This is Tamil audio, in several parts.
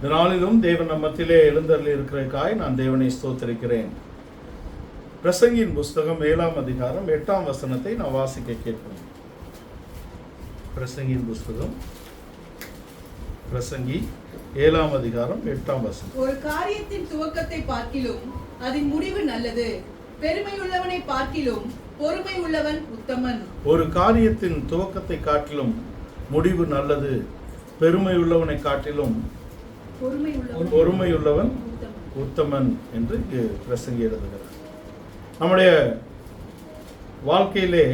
இந்த நாளிலும் தேவன் நம் மத்தியிலே எழுந்தருளி இருக்கிறதுக்காய் நான் தேவனை ஸ்தோத்திரிக்கிறேன். பிரசங்கியின் புஸ்தகம் 7ஆம் அதிகாரம் 8ஆம் வசனத்தை நான் வாசிக்க கேட்போம். பிரசங்கியின் புஸ்தகம் பிரசங்கி 7ஆம் அதிகாரம் 8ஆம் வசனம். ஒரு காரியத்தின் துவக்கத்தை பார்க்கிலும் அதன் முடிவு நல்லது, பெருமை உள்ளவனை பார்க்கிலும் பொறுமை உள்ளவன் உத்தமன். ஒரு காரியத்தின் துவக்கத்தை காட்டிலும் முடிவு நல்லது, பெருமை உள்ளவனை காட்டிலும் பொறுமை உள்ளவன் உத்தமன் என்று பிரசங்கி எழுதுகிறார். நம்முடைய வாழ்க்கையிலே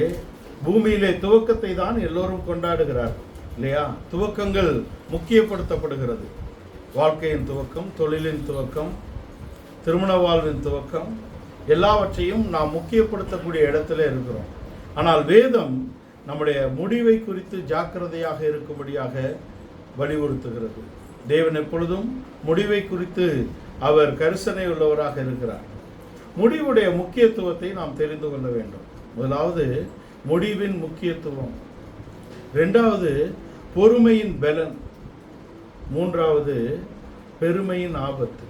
பூமியிலே துவக்கத்தை தான் எல்லோரும் கொண்டாடுகிறார் இல்லையா? துவக்கங்கள் முக்கியப்படுத்தப்படுகிறது. வாழ்க்கையின் துவக்கம், தொழிலின் துவக்கம், திருமண வாழ்வின் துவக்கம், எல்லாவற்றையும் நாம் முக்கியப்படுத்தக்கூடிய இடத்துல இருக்கிறோம். ஆனால் வேதம் நம்முடைய முடிவை குறித்து ஜாக்கிரதையாக இருக்கும்படியாக வலியுறுத்துகிறது. தேவன் எப்பொழுதும் முடிவை குறித்து அவர் கரிசனை உள்ளவராக இருக்கிறார். முடிவுடைய முக்கியத்துவத்தை நாம் தெரிந்து கொள்ள வேண்டும். முதலாவது முடிவின் முக்கியத்துவம், இரண்டாவது பொறுமையின் பலன், மூன்றாவது பெருமையின் ஆபத்து.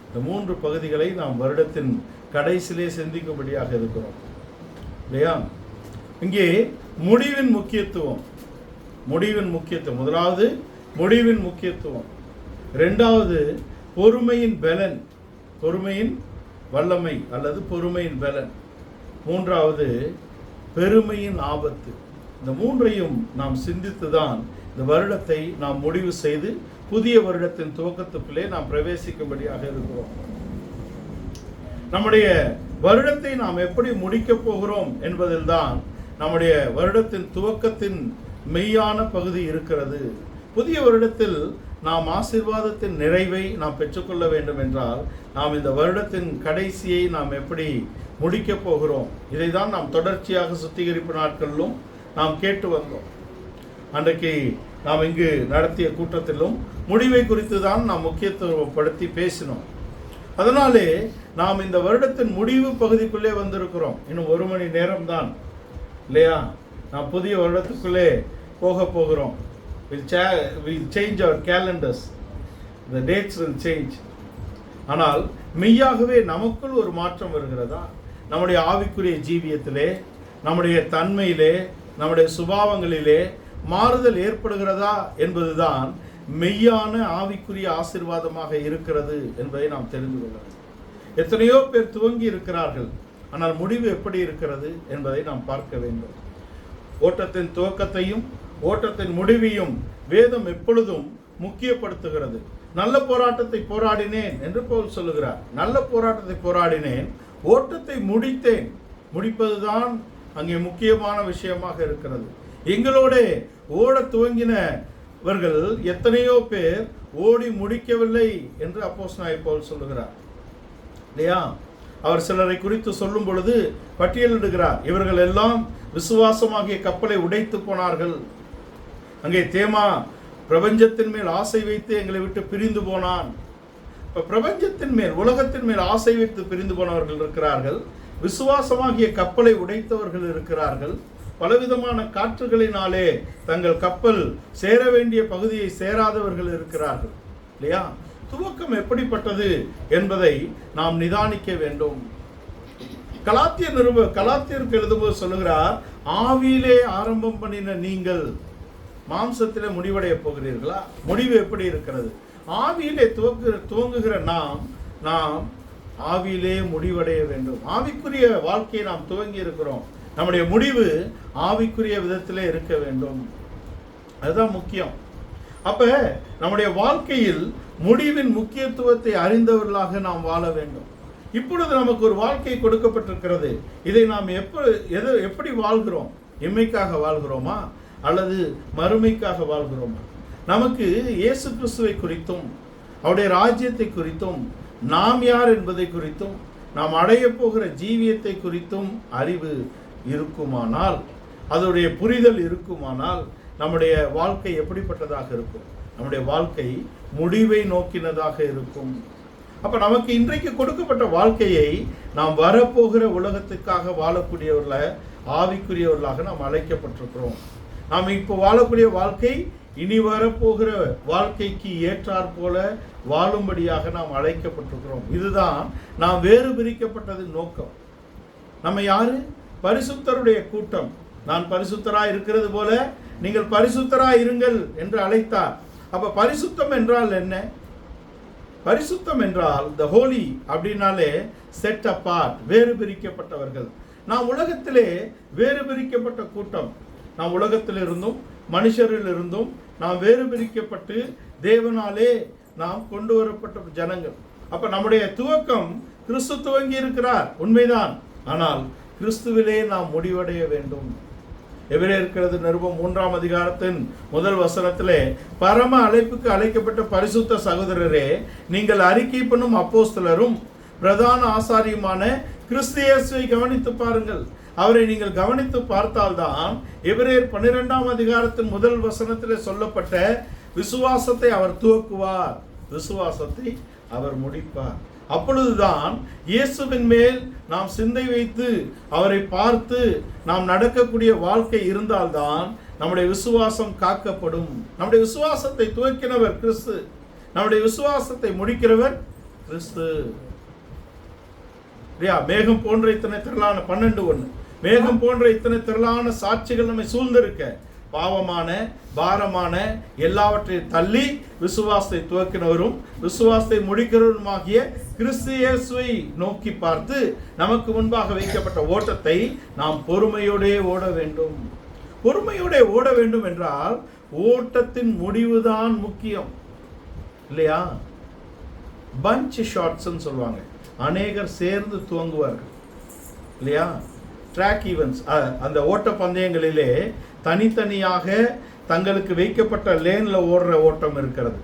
இந்த மூன்று பகுதிகளை நாம் வருடத்தின் கடைசியிலே சிந்திக்கும்படியாக இருக்கிறோம் இல்லையா? இங்கே முடிவின் முக்கியத்துவம், முதலாவது முடிவின் முக்கியத்துவம், இரண்டாவது பொறுமையின் பலன், பொறுமையின் வல்லமை அல்லது பொறுமையின் பலன், மூன்றாவது பெருமையின் ஆபத்து. இந்த மூன்றையும் நாம் சிந்தித்துதான் இந்த வருடத்தை நாம் முடிவு செய்து புதிய வருடத்தின் துவக்கத்துக்குள்ளே நாம் பிரவேசிக்கும்படியாக இருக்கிறோம். நம்முடைய வருடத்தை நாம் எப்படி முடிக்கப் போகிறோம் என்பதில் தான் நம்முடைய வருடத்தின் துவக்கத்தின் மெய்யான பகுதி இருக்கிறது. புதிய வருடத்தில் நாம் ஆசீர்வாதத்தின் நிறைவை நாம் பெற்றுக்கொள்ள வேண்டும் என்றால் நாம் இந்த வருடத்தின் கடைசியை நாம் எப்படி முடிக்கப் போகிறோம், இதை தான் நாம் தொடர்ச்சியாக சுத்திகரிப்பு நாட்களிலும் நாம் கேட்டு வந்தோம். அன்றைக்கு நாம் இங்கு நடத்திய கூட்டத்திலும் முடிவை குறித்து தான் நாம் முக்கியத்துவப்படுத்தி பேசினோம். அதனாலே நாம் இந்த வருடத்தின் முடிவு பகுதிக்குள்ளே வந்திருக்கிறோம். இன்னும் 1 மணி நேரம் தான் இல்லையா? நாம் புதிய வருடத்துக்குள்ளே போக போகிறோம். We'll change our calendars. The dates will change. ஆனால் மெய்யாகவே நமக்குள் ஒரு மாற்றம் வருகிறதா? நம்முடைய ஆவிக்குரிய ஜீவியத்திலே, நம்முடைய தன்மையிலே, நம்முடைய சுபாவங்களிலே மாறுதல் ஏற்படுகிறதா என்பதுதான் மெய்யான ஆவிக்குரிய ஆசீர்வாதமாக இருக்கிறது என்பதை நாம் தெரிந்து கொள்ளலாம். எத்தனையோ பேர் துவங்கி இருக்கிறார்கள், ஆனால் முடிவு எப்படி இருக்கிறது என்பதை நாம் பார்க்க வேண்டும். ஓட்டத்தின் துவக்கத்தையும் ஓட்டத்தின் முடிவையும் வேதம் எப்பொழுதும் முக்கியப்படுத்துகிறது. நல்ல போராட்டத்தை போராடினேன் என்று பவுல் சொல்லுகிறார். நல்ல போராட்டத்தை போராடினேன், ஓட்டத்தை முடித்தேன். முடிப்பதுதான் அங்கே முக்கியமான விஷயமாக இருக்கிறது. எங்களோட ஓட துவங்கினவர்கள் எத்தனையோ பேர் ஓடி முடிக்கவில்லை என்று அப்போஸ்தலனாகிய பவுல் சொல்லுகிறார் இல்லையா? அவர் சிலரை குறித்து சொல்லும் பொழுது பட்டியலிடுகிறார். இவர்கள் எல்லாம் விசுவாசமாகிய கப்பலை உடைத்து போனார்கள். அங்கே தேமா பிரபஞ்சத்தின் மேல் ஆசை வைத்து எங்களை விட்டு பிரிந்து போனான். இப்போ பிரபஞ்சத்தின் மேல், உலகத்தின் மேல் ஆசை வைத்து பிரிந்து போனவர்கள் இருக்கிறார்கள். விசுவாசமாகிய கப்பலை உடைத்தவர்கள் இருக்கிறார்கள். பலவிதமான காற்றுகளினாலே தங்கள் கப்பல் சேர வேண்டிய பகுதியை சேராதவர்கள் இருக்கிறார்கள் இல்லையா? துவக்கம் எப்படிப்பட்டது என்பதை நாம் நிதானிக்க வேண்டும். கலாத்தியருக்கு எழுதும்போது சொல்லுகிறார், ஆவியிலே ஆரம்பம் பண்ணின நீங்கள் மாம்சத்திலே முடிவடைய போகிறீர்களா? முடிவு எப்படி இருக்கிறது? ஆவியிலே துவங்குகிற நாம் ஆவியிலே முடிவடைய வேண்டும். ஆவிக்குரிய வாழ்க்கையை நாம் துவங்கி இருக்கிறோம். நம்முடைய முடிவு ஆவிக்குரிய விதத்திலே இருக்க வேண்டும். அதுதான் முக்கியம். அப்ப நம்முடைய வாழ்க்கையில் முடிவின் முக்கியத்துவத்தை அறிந்தவர்களாக நாம் வாழ வேண்டும். இப்பொழுது நமக்கு ஒரு வாழ்க்கை கொடுக்கப்பட்டிருக்கிறது. இதை நாம் எப்படி வாழ்கிறோம்? இம்மைக்காக வாழ்கிறோமா அல்லது மறுமைக்காக வாழ்கிறோமா? நமக்கு இயேசு கிறிஸ்துவை குறித்தும் அவருடைய ராஜ்யத்தை குறித்தும் நாம் யார் என்பதை குறித்தும் நாம் அடைய போகிற ஜீவியத்தை குறித்தும் அறிவு இருக்குமானால், அதனுடைய புரிதல் இருக்குமானால் நம்முடைய வாழ்க்கை எப்படிப்பட்டதாக இருக்கும்? நம்முடைய வாழ்க்கை முடிவை நோக்கினதாக இருக்கும். அப்ப நமக்கு இன்றைக்கு கொடுக்கப்பட்ட வாழ்க்கையை நாம் வரப்போகிற உலகத்துக்காக வாழக்கூடியவர்கள, ஆவிக்குரியவர்களாக நாம் அழைக்கப்பட்டிருக்கிறோம். நாம் இப்போ வாழக்கூடிய வாழ்க்கை இனி வரப்போகிற வாழ்க்கைக்கு ஏற்றாற் போல வாழும்படியாக நாம் அழைக்கப்பட்டிருக்கிறோம். இதுதான் நாம் வேறு பிரிக்கப்பட்டதின் நோக்கம். நம்ம யாரு? பரிசுத்தருடைய கூட்டம். நான் பரிசுத்தராய் இருக்கிறது போல நீங்கள் பரிசுத்தராய் இருங்கள் என்று அழைத்தார். அப்ப பரிசுத்தம் என்றால் என்ன? பரிசுத்தம் என்றால் த ஹோலி அப்படின்னாலே செட் அப்பார்ட், வேறு பிரிக்கப்பட்டவர்கள். நாம் உலகத்திலே வேறு பிரிக்கப்பட்ட கூட்டம். நாம் உலகத்தில் இருந்தும் மனுஷரில் இருந்தும் நாம் வேறு பிரிக்கப்பட்டு தேவனாலே நாம் கொண்டு வரப்பட்ட ஜனங்கள். அப்ப நம்முடைய துவக்கம் கிறிஸ்து துவங்கி இருக்கிறார், உண்மைதான். ஆனால் கிறிஸ்துவிலே நாம் முடிவடைய வேண்டும். எபிரேயர் நிருபம் 3ஆம் அதிகாரத்தின் முதல் வசனத்திலே, பரம அழைப்புக்கு அழைக்கப்பட்ட பரிசுத்த சகோதரரே, நீங்கள் அறிக்கை பண்ணும் அப்போஸ்தலரும் பிரதான ஆசாரியுமான கிறிஸ்து இயேசுவை கவனித்து பாருங்கள். அவரை நீங்கள் கவனித்து பார்த்தால்தான் எபிரேயர் 12ஆம் அதிகாரத்தின் முதல் வசனத்திலே சொல்லப்பட்ட விசுவாசத்தை அவர் துவக்குவார், விசுவாசத்தை அவர் முடிப்பார். அப்பொழுதுதான் இயேசுவின் மேல் நாம் சிந்தை வைத்து அவரை பார்த்து நாம் நடக்கக்கூடிய வாழ்க்கை இருந்தால்தான் நம்முடைய விசுவாசம் காக்கப்படும். நம்முடைய விசுவாசத்தை துவக்கினவர் கிறிஸ்து, நம்முடைய விசுவாசத்தை முடிக்கிறவர் கிறிஸ்து. மேகம் போன்ற இத்தனை திரளான 12:1 மேகம் போன்ற இத்தனை திரளான சாட்சிகள் நம்மை சூழ்ந்திருக்க பாவமான பாரமான எல்லாவற்றையும் தள்ளி விசுவாசத்தை துவக்கினவரும் விசுவாசத்தை முடிக்கிறவருமாகிய கிறிஸ்து இயேசுவை நோக்கி பார்த்து நமக்கு முன்பாக வைக்கப்பட்ட ஓட்டத்தை நாம் பொறுமையோடே ஓட வேண்டும். பொறுமையோடே ஓட வேண்டும் என்றால் ஓட்டத்தின் முடிவுதான் முக்கியம், இல்லையா? பஞ்ச் ஷாட்ஸ் சொல்லுவாங்க, அநேகர் சேர்ந்து துவங்குவார்கள், இல்லையா? ட்ராக் ஈவென்ட்ஸ், அந்த ஓட்ட பந்தயங்களிலே தனித்தனியாக தங்களுக்கு வைக்கப்பட்ட லேன்ல ஓடுற ஓட்டம் இருக்கிறது,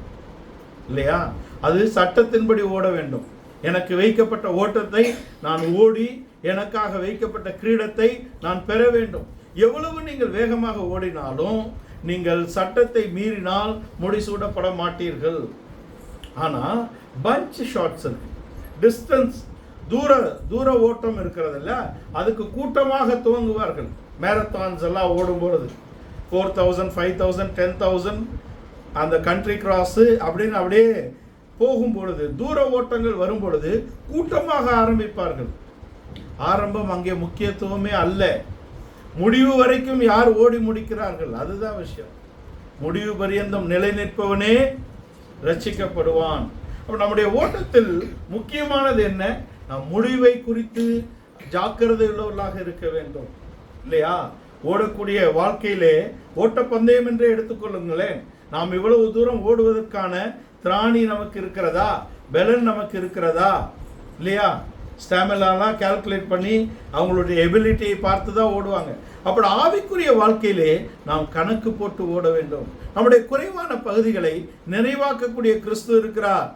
இல்லையா? அது சட்டத்தின்படி ஓட வேண்டும். எனக்கு வைக்கப்பட்ட ஓட்டத்தை நான் ஓடி எனக்காக வைக்கப்பட்ட கிரீடத்தை நான் பெற வேண்டும். எவ்வளவு நீங்கள் வேகமாக ஓடினாலும் நீங்கள் சட்டத்தை மீறினால் முடிசூடப்பட மாட்டீர்கள். ஆனால் பஞ்ச் ஷாட்ஸ் இருக்கு, டிஸ்டன்ஸ் தூர ஓட்டம் இருக்கிறதில்ல, அதுக்கு கூட்டமாக துவங்குவார்கள். மேரத்தான்ஸ் எல்லாம் ஓடும்பொழுது 4000, 5000, 10,000 அந்த கண்ட்ரி கிராஸு அப்படின்னு அப்படியே போகும்பொழுது, தூர ஓட்டங்கள் வரும் பொழுது கூட்டமாக ஆரம்பிப்பார்கள். ஆரம்பம் அங்கே முக்கியத்துவமே அல்ல, முடிவு வரைக்கும் யார் ஓடி முடிக்கிறார்கள் அதுதான் விஷயம். முடிவு பரியந்தம் நிலை நிற்பவனே ரட்சிக்கப்படுவான். நம்முடைய ஓட்டத்தில் முக்கியமானது என்ன? நாம் முடிவை குறித்து ஜாக்கிரதை உள்ளவர்களாக இருக்க வேண்டும், இல்லையா? ஓடக்கூடிய வாழ்க்கையிலே ஓட்டப்பந்தயம் என்றே எடுத்துக்கொள்ளுங்களேன். நாம் இவ்வளவு தூரம் ஓடுவதற்கான திராணி நமக்கு இருக்கிறதா, பலன் நமக்கு இருக்கிறதா, இல்லையா? ஸ்டாமினாலாம் கால்குலேட் பண்ணி அவங்களுடைய எபிலிட்டியை பார்த்து தான் ஓடுவாங்க. அப்படி ஆவிக்குரிய வாழ்க்கையிலே நாம் கணக்கு போட்டு ஓட வேண்டும். நம்முடைய குறைவான பகுதிகளை நிறைவாக்கக்கூடிய கிறிஸ்து இருக்கிறார்,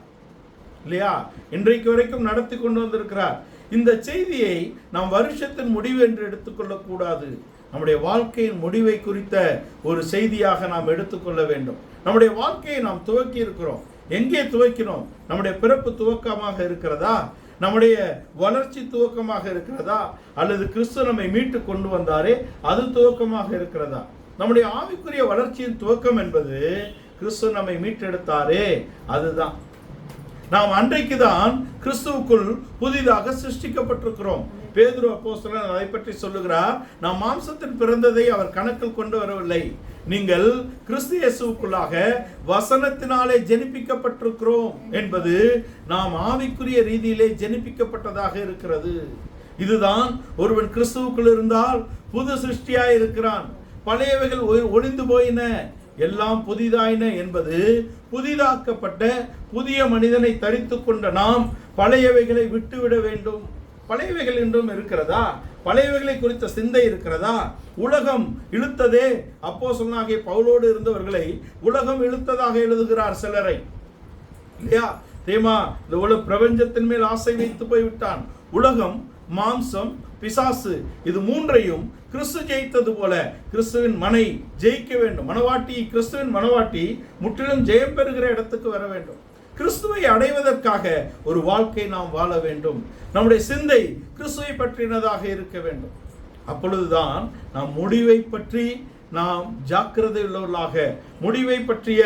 இல்லையா? இன்றைக்கு வரைக்கும் நடத்தி கொண்டு வந்திருக்கிறார். இந்த செய்தியை நாம் வருஷத்தின் முடிவு என்று எடுத்துக்கொள்ளக்கூடாது. நம்முடைய வாழ்க்கையின் முடிவை குறித்த ஒரு செய்தியாக நாம் எடுத்துக்கொள்ள வேண்டும். நம்முடைய வாழ்க்கையை நாம் துவக்கி இருக்கிறோம். எங்கே துவக்கினோம்? நம்முடைய பிறப்பு துவக்கமாக இருக்கிறதா? நம்முடைய வளர்ச்சி துவக்கமாக இருக்கிறதா? அல்லது கிறிஸ்து நம்மை மீட்டு கொண்டு வந்தாரே அது துவக்கமாக இருக்கிறதா? நம்முடைய ஆவிக்குரிய வளர்ச்சியின் துவக்கம் என்பது கிறிஸ்து நம்மை மீட்டெடுத்தாரே அதுதான். நாம் அன்றைக்கு தான் கிறிஸ்துவுக்குள் புதிதாக சிருஷ்டிக்கப்பட்டிருக்கிறோம். பேதுரு அப்போஸ்தலன் அதை பற்றி சொல்லுகிறார், நாம் மாம்சத்தில் பிறந்ததை அவர் கணக்கில் கொண்டு வரவில்லை, நீங்கள் கிறிஸ்து இயேசுவுக்குள்ளாக வசனத்தினாலே ஜெனிப்பிக்கப்பட்டிருக்கிறோம் என்பது நாம் ஆவிக்குரிய ரீதியிலே ஜெனிப்பிக்கப்பட்டதாக இருக்கிறது. இதுதான் ஒருவன் கிறிஸ்துவுக்குள் இருந்தால் புது சிருஷ்டியாய் இருக்கிறான், பழையவைகள் ஒளிந்து போயின எல்லாம் புதிதாயின என்பது புதிதாக்கப்பட்ட புதிய மனிதனை தரித்து கொண்ட நாம் பழையவைகளை விட்டுவிட வேண்டும். பழையவைகள் என்றும் இருக்கிறதா? பழையவைகளை குறித்த சிந்தை இருக்கிறதா? உலகம் இழுத்ததே. அப்போஸ்தலனாகிய பவுலோடு இருந்தவர்களை உலகம் இழுத்ததாக எழுதுகிறார் சிலரை, இல்லையா? தேமா இந்த உலக பிரபஞ்சத்தின் மேல் ஆசை வைத்து போய்விட்டான். உலகம், மாம்சம், பிசாசு, இது மூன்றையும் கிறிஸ்து ஜெயித்தது போல கிறிஸ்துவின் மனை ஜெயிக்க வேண்டும். மனவாட்டி, கிறிஸ்துவின் மனவாட்டி முற்றிலும் ஜெயம் பெறுகிற இடத்துக்கு வர வேண்டும். கிறிஸ்துவை அடைவதற்காக ஒரு வாழ்க்கை நாம் வாழ வேண்டும். நம்முடைய சிந்தை கிறிஸ்துவை பற்றினதாக இருக்க வேண்டும். அப்பொழுதுதான் நாம் முடிவை பற்றி நாம் ஜாக்கிரதை உள்ளவர்களாக, முடிவை பற்றிய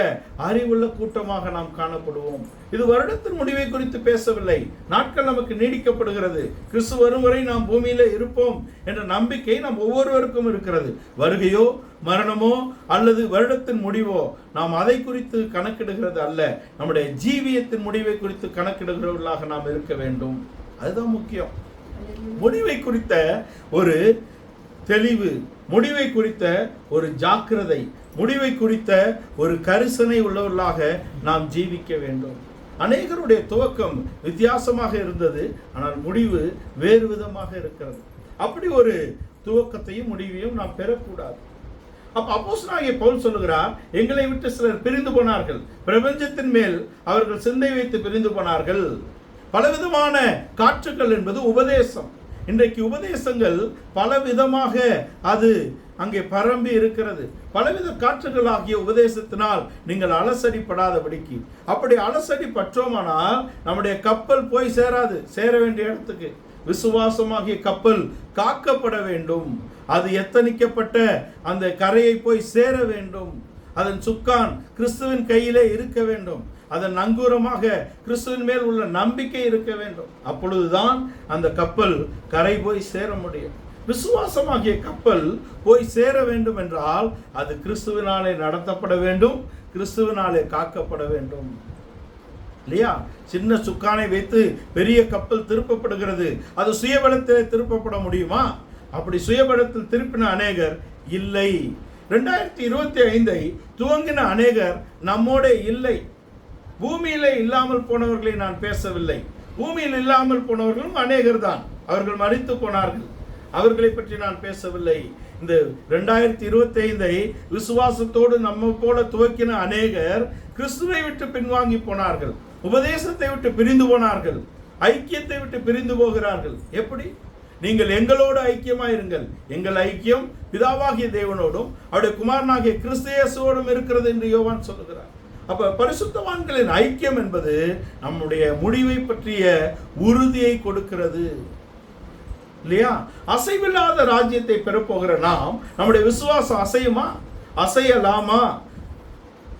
அறிவுள்ள கூட்டமாக நாம் காணப்படுவோம். இது வருடத்தின் முடிவை குறித்து பேசவில்லை. நாட்கள் நமக்கு நீடிக்கப்படுகிறது. கிறிஸ்து வரும் வரை நாம் பூமியில இருப்போம் என்ற நம்பிக்கை நாம் ஒவ்வொருவருக்கும் இருக்கிறது. வருகையோ மரணமோ அல்லது வருடத்தின் முடிவோ நாம் அதை குறித்து கணக்கிடுகிறது அல்ல. நம்முடைய ஜீவியத்தின் முடிவை குறித்து கணக்கிடுகிறவர்களாக நாம் இருக்க வேண்டும். அதுதான் முக்கியம். முடிவை குறித்த ஒரு தெளிவு, முடிவை குறித்த ஒரு ஜாக்கிரதை, முடிவை குறித்த ஒரு கரிசனை உள்ளவர்களாக நாம் ஜீவிக்க வேண்டும். அநேகருடைய துவக்கம் வித்தியாசமாக இருந்தது, ஆனால் முடிவு வேறு விதமாக இருக்கிறது. அப்படி ஒரு துவக்கத்தையும் முடிவையும் நாம் பெறக்கூடாது. அப்போஸ்தலனாகிய பவுல் சொல்லுகிறார், எங்களை விட்டு சிலர் பிரிந்து போனார்கள், பிரபஞ்சத்தின் மேல் அவர்கள் சிந்தை வைத்து பிரிந்து போனார்கள். பலவிதமான காற்றுகள் என்பது உபதேசம். இன்றைக்கு உபதேசங்கள் பலவிதமாக அது அங்கே பரம்பி இருக்கிறது. பலவித காற்றுகளாகிய உபதேசத்தினால் நீங்கள் அலசடிப்படாதபடிக்கு. அப்படி அலசடி பற்றோமானால் நம்முடைய கப்பல் போய் சேராது, சேர வேண்டிய இடத்துக்கு. விசுவாசமாகிய கப்பல் காக்கப்பட வேண்டும். அது எத்தனிக்கப்பட்ட அந்த கரையை போய் சேர வேண்டும். அதன் சுக்கான் கிறிஸ்துவின் கையிலே இருக்க வேண்டும். அதன் நங்கூரமாக கிறிஸ்துவின் மேல் உள்ள நம்பிக்கை இருக்க வேண்டும். அப்பொழுதுதான் அந்த கப்பல் கரை போய் சேர முடியும். விசுவாசமாகிய கப்பல் போய் சேர வேண்டும் என்றால் அது கிறிஸ்துவினாலே நடத்தப்பட வேண்டும், கிறிஸ்துவினாலே காக்கப்பட வேண்டும். இல்லையா? சின்ன சுக்கானை வைத்து பெரிய கப்பல் திருப்பப்படுகிறது. அது சுயபலத்தில் திருப்பப்பட முடியுமா? அப்படி சுயபலத்தில் திருப்பின அநேகர் இல்லை. 2025 துவங்கின அநேகர் நம்மோட இல்லை. பூமியிலே இல்லாமல் போனவர்களை நான் பேசவில்லை. பூமியில் இல்லாமல் போனவர்களும் அநேகர் தான். அவர்கள் மரித்து போனார்கள். அவர்களை பற்றி நான் பேசவில்லை. இந்த 2025 விசுவாசத்தோடு நம்ம போல துவக்கின அநேகர் கிறிஸ்துவை விட்டு பின்வாங்கி போனார்கள், உபதேசத்தை விட்டு பிரிந்து போனார்கள், ஐக்கியத்தை விட்டு பிரிந்து போகிறார்கள். எப்படி? நீங்கள் எங்களோடு ஐக்கியமாயிருங்கள். எங்கள் ஐக்கியம் பிதாவாகிய தேவனோடும் அவருடைய குமாரனாகிய கிறிஸ்து இயேசுவோடும் இருக்கிறது என்று யோவான் சொல்லுகிறார். அப்ப பரிசுத்தவான்களின் ஐக்கியம் என்பது நம்முடைய முடிவை பற்றிய உறுதியை கொடுக்கிறது. இல்லையா? அசைவில்லாத ராஜ்யத்தை பெறப்போகிற நாம் நம்முடைய விசுவாசம் அசையுமா? அசையலாமா?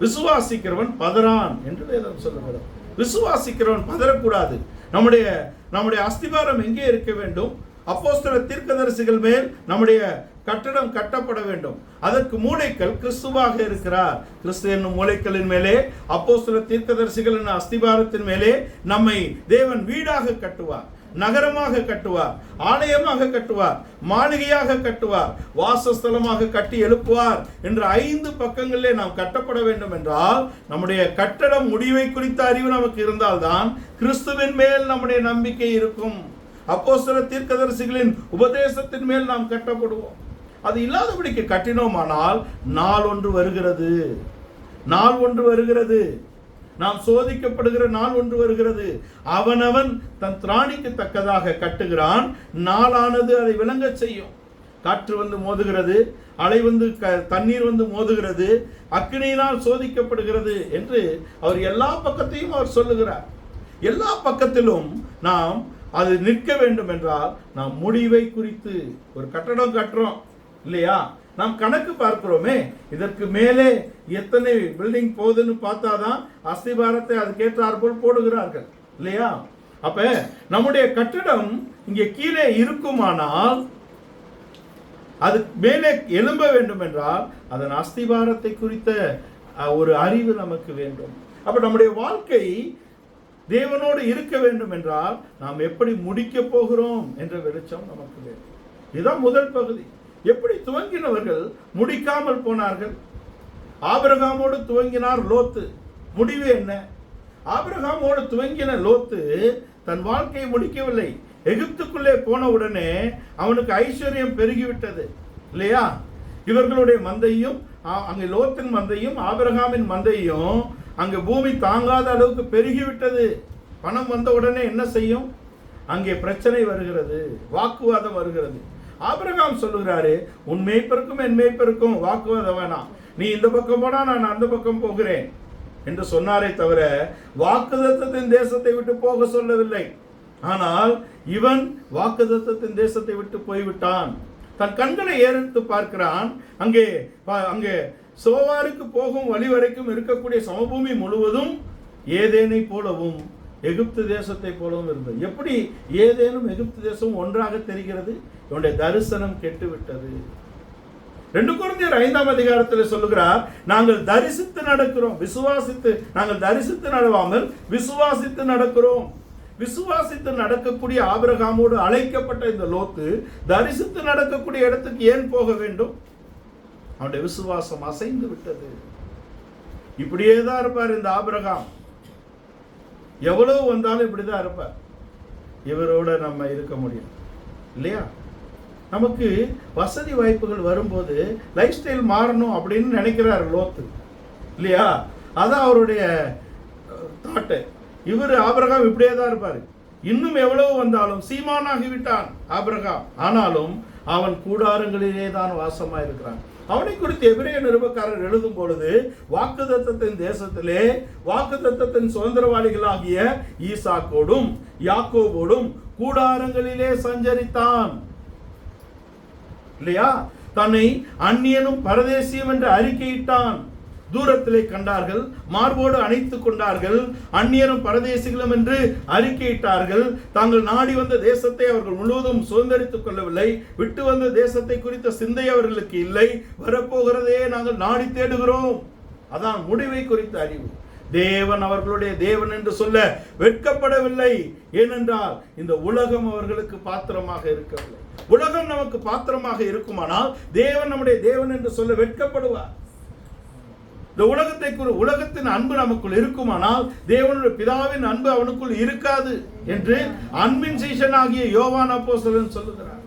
விசுவாசிக்கிறவன் பதறான் என்று வேதம் சொல்லுகிறது. விசுவாசிக்கிறவன் பதறக்கூடாது. நம்முடைய அஸ்திவாரம் எங்கே இருக்க வேண்டும்? அப்போஸ்தல தீர்க்கதரிசிகள் மேல் நம்முடைய கட்டடம் கட்டப்பட வேண்டும். அதற்கு மூலைக்கல் கிறிஸ்துவாக இருக்கிறார். கிறிஸ்து என்னும் மூலைக்கல்லின் மேலே, அப்போஸ்தல தீர்க்கதரிசிகள் என்னும் அஸ்திபாரத்தின் மேலே நம்மை தேவன் வீடாக கட்டுவார், நகரமாக கட்டுவார், ஆலயமாக கட்டுவார், மாளிகையாக கட்டுவார், வாசஸ்தலமாக கட்டி எழுப்புவார் என்று 5 பக்கங்களிலே நாம் கட்டப்பட வேண்டும் என்றால் நம்முடைய கட்டடம் முடிவை குறித்த அறிவு நமக்கு இருந்தால்தான் கிறிஸ்துவின் மேல் நம்முடைய நம்பிக்கை இருக்கும். அப்போஸ்தல தீர்க்கதரிசிகளின் உபதேசத்தின் மேல் நாம் கட்டப்படுவோம். அது இல்லாதபடிக்கு கட்டினோமானால் நாள் ஒன்று வருகிறது, நாள் ஒன்று வருகிறது, நாம் சோதிக்கப்படுகிற நாள் ஒன்று வருகிறது. அவனவன் தன் திராணிக்கு தக்கதாக கட்டுகிறான், நாளானது அதை விளங்க செய்யும். காற்று வந்து மோதுகிறது, அலை வந்து தண்ணீர் வந்து மோதுகிறது, அக்கினியினால் சோதிக்கப்படுகிறது என்று அவர் எல்லா பக்கத்தையும் அவர் சொல்லுகிறார். எல்லா பக்கத்திலும் நாம் அது நிற்க வேண்டும் என்றால் நாம் முடிவை குறித்து ஒரு கட்டடம் கட்டுறோம் இல்லையா? நாம் கணக்கு பார்க்கிறோமே, இதற்கு மேலே எத்தனை பில்டிங் போகுதுன்னு பார்த்தாதான் அஸ்திபாரத்தை அதுக்கேற்றாற்போல் போடுகிறார்கள் இல்லையா? அப்ப நம்முடைய கட்டடம் இங்கே கீழே இருக்குமானால் அது மேலே எழும்ப வேண்டும் என்றால் அதன் அஸ்திபாரத்தை குறித்த ஒரு அறிவு நமக்கு வேண்டும். அப்ப நம்முடைய வாழ்க்கை தேவனோடு இருக்க வேண்டும் என்றால் நாம் எப்படி முடிக்க போகிறோம் என்ற வெளிச்சம் நமக்கு வேண்டும். இதுதான் முதல் பகுதி. எப்படி துவங்கினவர்கள் முடிக்காமல் போனார்கள்? ஆபிரகாமோடு துவங்கினார் லோத்து. முடிவு என்ன? ஆபிரகாமோடு துவங்கின லோத்து தன் வாழ்க்கையை முடிக்கவில்லை. எகிப்துக்குள்ளே போன உடனே அவனுக்கு ஐஸ்வர்யம் பெருகிவிட்டது இல்லையா? இவர்களுடைய மந்தையும் அங்கே லோத்தின் மந்தையும் ஆபிரகாமின் மந்தையும் அங்கே பூமி தாங்காத அளவுக்கு பெருகிவிட்டது. பணம் வந்த உடனே என்ன செய்யும்? அங்கே பிரச்சனை வருகிறது, வாக்குவாதம் வருகிறது. ஆபிரகாம் சொல்லுகிறாரு, உன் மேய்ப்பருக்கும் என் மேய்ப்பருக்கும் வாக்குவாதம் வேணாம், நீ இந்த பக்கம் போனா நான் அந்த பக்கம் போகிறேன் என்று சொன்னாரே தவிர வாக்குதத்தத்தின் தேசத்தை விட்டு போக சொல்லவில்லை. ஆனால் இவன் வாக்குதத்தத்தின் தேசத்தை விட்டு போய்விட்டான். தன் கண்களை ஏறெடுத்து பார்க்கிறான். அங்கே சோவாருக்கு போகும் வழி வரைக்கும் இருக்கக்கூடிய சமபூமி முழுவதும் ஏதேனை போலவும் எகிப்து தேசத்தை போலவும் இருந்தது. எப்படி ஏதேனும் எகிப்து தேசம் ஒன்றாக தெரிகிறது? இவனுடைய தரிசனம் கெட்டுவிட்டது. 2 கொரிந்தியர் 5ஆம் அதிகாரத்தில் சொல்லுகிறார், நாங்கள் தரிசித்து நடக்கிறோம், நாங்கள் தரிசித்து நடவாமல் விசுவாசித்து நடக்கிறோம். விசுவாசித்து நடக்கக்கூடிய ஆபிரகாமோடு அழைக்கப்பட்ட இந்த லோத்து தரிசித்து நடக்கக்கூடிய இடத்துக்கு ஏன் போக வேண்டும்? அவனுடைய விசுவாசம் அசைந்து விட்டது. இப்படியே தான் இருப்பார் இந்த ஆபிரகாம். எவ்வளவு வந்தாலும் இப்படிதான் இருப்பார். இவரோட நம்ம இருக்க முடியும் இல்லையா? நமக்கு வசதி வாய்ப்புகள் வரும்போது லைஃப் ஸ்டைல் மாறணும் அப்படின்னு நினைக்கிறார் லோத்து இல்லையா? அதான் அவருடைய தாட்டு. இவர் ஆபிரகாம் இப்படியே தான் இருப்பார். இன்னும் எவ்வளவு வந்தாலும் சீமானாகிவிட்டான் ஆபிரகாம். ஆனாலும் அவன் கூடாரங்களிலே தான் வாசமாக இருக்கிறான். அவனை குறித்து எபிரேய நிருபக்காரர் எழுதும் பொழுது வாக்குத்தத்தத்தின் தேசத்திலே வாக்குத்தத்தத்தின் சுதந்திரவாளிகளாகிய ஈசாக்கோடும் யாக்கோபோடும் கூடாரங்களிலே சஞ்சரித்தான் இல்லையா? தன்னை அந்நியனும் பரதேசியும் என்று அறிக்கையிட்டான். தூரத்திலே கண்டார்கள், மார்போடு அணைத்துக் கொண்டார்கள், அந்நியரும் பரதேசிகளும் என்று அறிக்கையிட்டார்கள். தாங்கள் நாடி வந்த தேசத்தை அவர்கள் முழுவதும் சுதந்திரித்துக் கொள்ளவில்லை. விட்டு வந்த தேசத்தை குறித்த சிந்தை அவர்களுக்கு இல்லை. வரப்போகிறதே நாங்கள் நாடி தேடுகிறோம். அதான் முடிவை குறித்த அறிவு. தேவன் அவர்களுடைய தேவன் என்று சொல்ல வெட்கப்படவில்லை. ஏனென்றால் இந்த உலகம் அவர்களுக்கு பாத்திரமாக இருக்கவில்லை. உலகம் நமக்கு பாத்திரமாக இருக்குமானால் தேவன் நம்முடைய தேவன் என்று சொல்ல வெட்கப்படுவார். இந்த உலகத்தின் அன்பு நமக்குள் இருக்குமானால் தேவனுடைய பிதாவின் அன்பு அவனுக்குள் இருக்காது என்று அன்பின் சீஷனாகிய யோவான் அப்போஸ்தலன் சொல்லுகிறார்.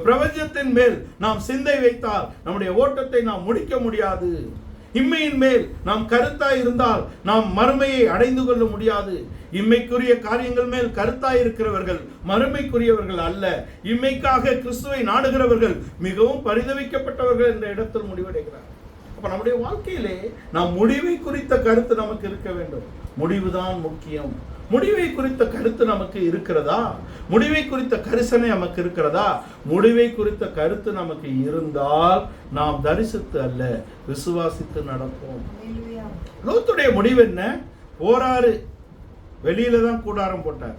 பிரபஞ்சத்தின் மேல் நாம் சிந்தை வைத்தால் நம்முடைய ஓட்டத்தை நாம் முடிக்க முடியாது. இம்மையின் மேல் நாம் கருத்தாய் இருந்தால் நாம் மறுமையை அடைந்து கொள்ள முடியாது. இம்மைக்குரிய காரியங்கள் மேல் கருத்தாய் இருக்கிறவர்கள் மறுமைக்குரியவர்கள் அல்ல. இம்மைக்காக கிறிஸ்துவை நாடுகிறவர்கள் மிகவும் பரிதவிக்கப்பட்டவர்கள் என்ற இடத்தில் முடிவடைகிறார். அப்ப நம்முடைய வாழ்க்கையிலே நாம் முடிவை குறித்த கருத்து நமக்கு இருக்க வேண்டும். முடிவுதான் முக்கியம். முடிவை குறித்த கருத்து நமக்கு இருக்கிறதா? முடிவை குறித்த கரிசனை நமக்கு இருக்கிறதா? முடிவை குறித்த கருத்து நமக்கு இருந்தால் நாம் தரிசித்து அல்ல விசுவாசித்து நடப்போம். லோத்துடைய முடிவு என்ன? போறாரு, வெளியில தான் கூடாரம் போட்டார்,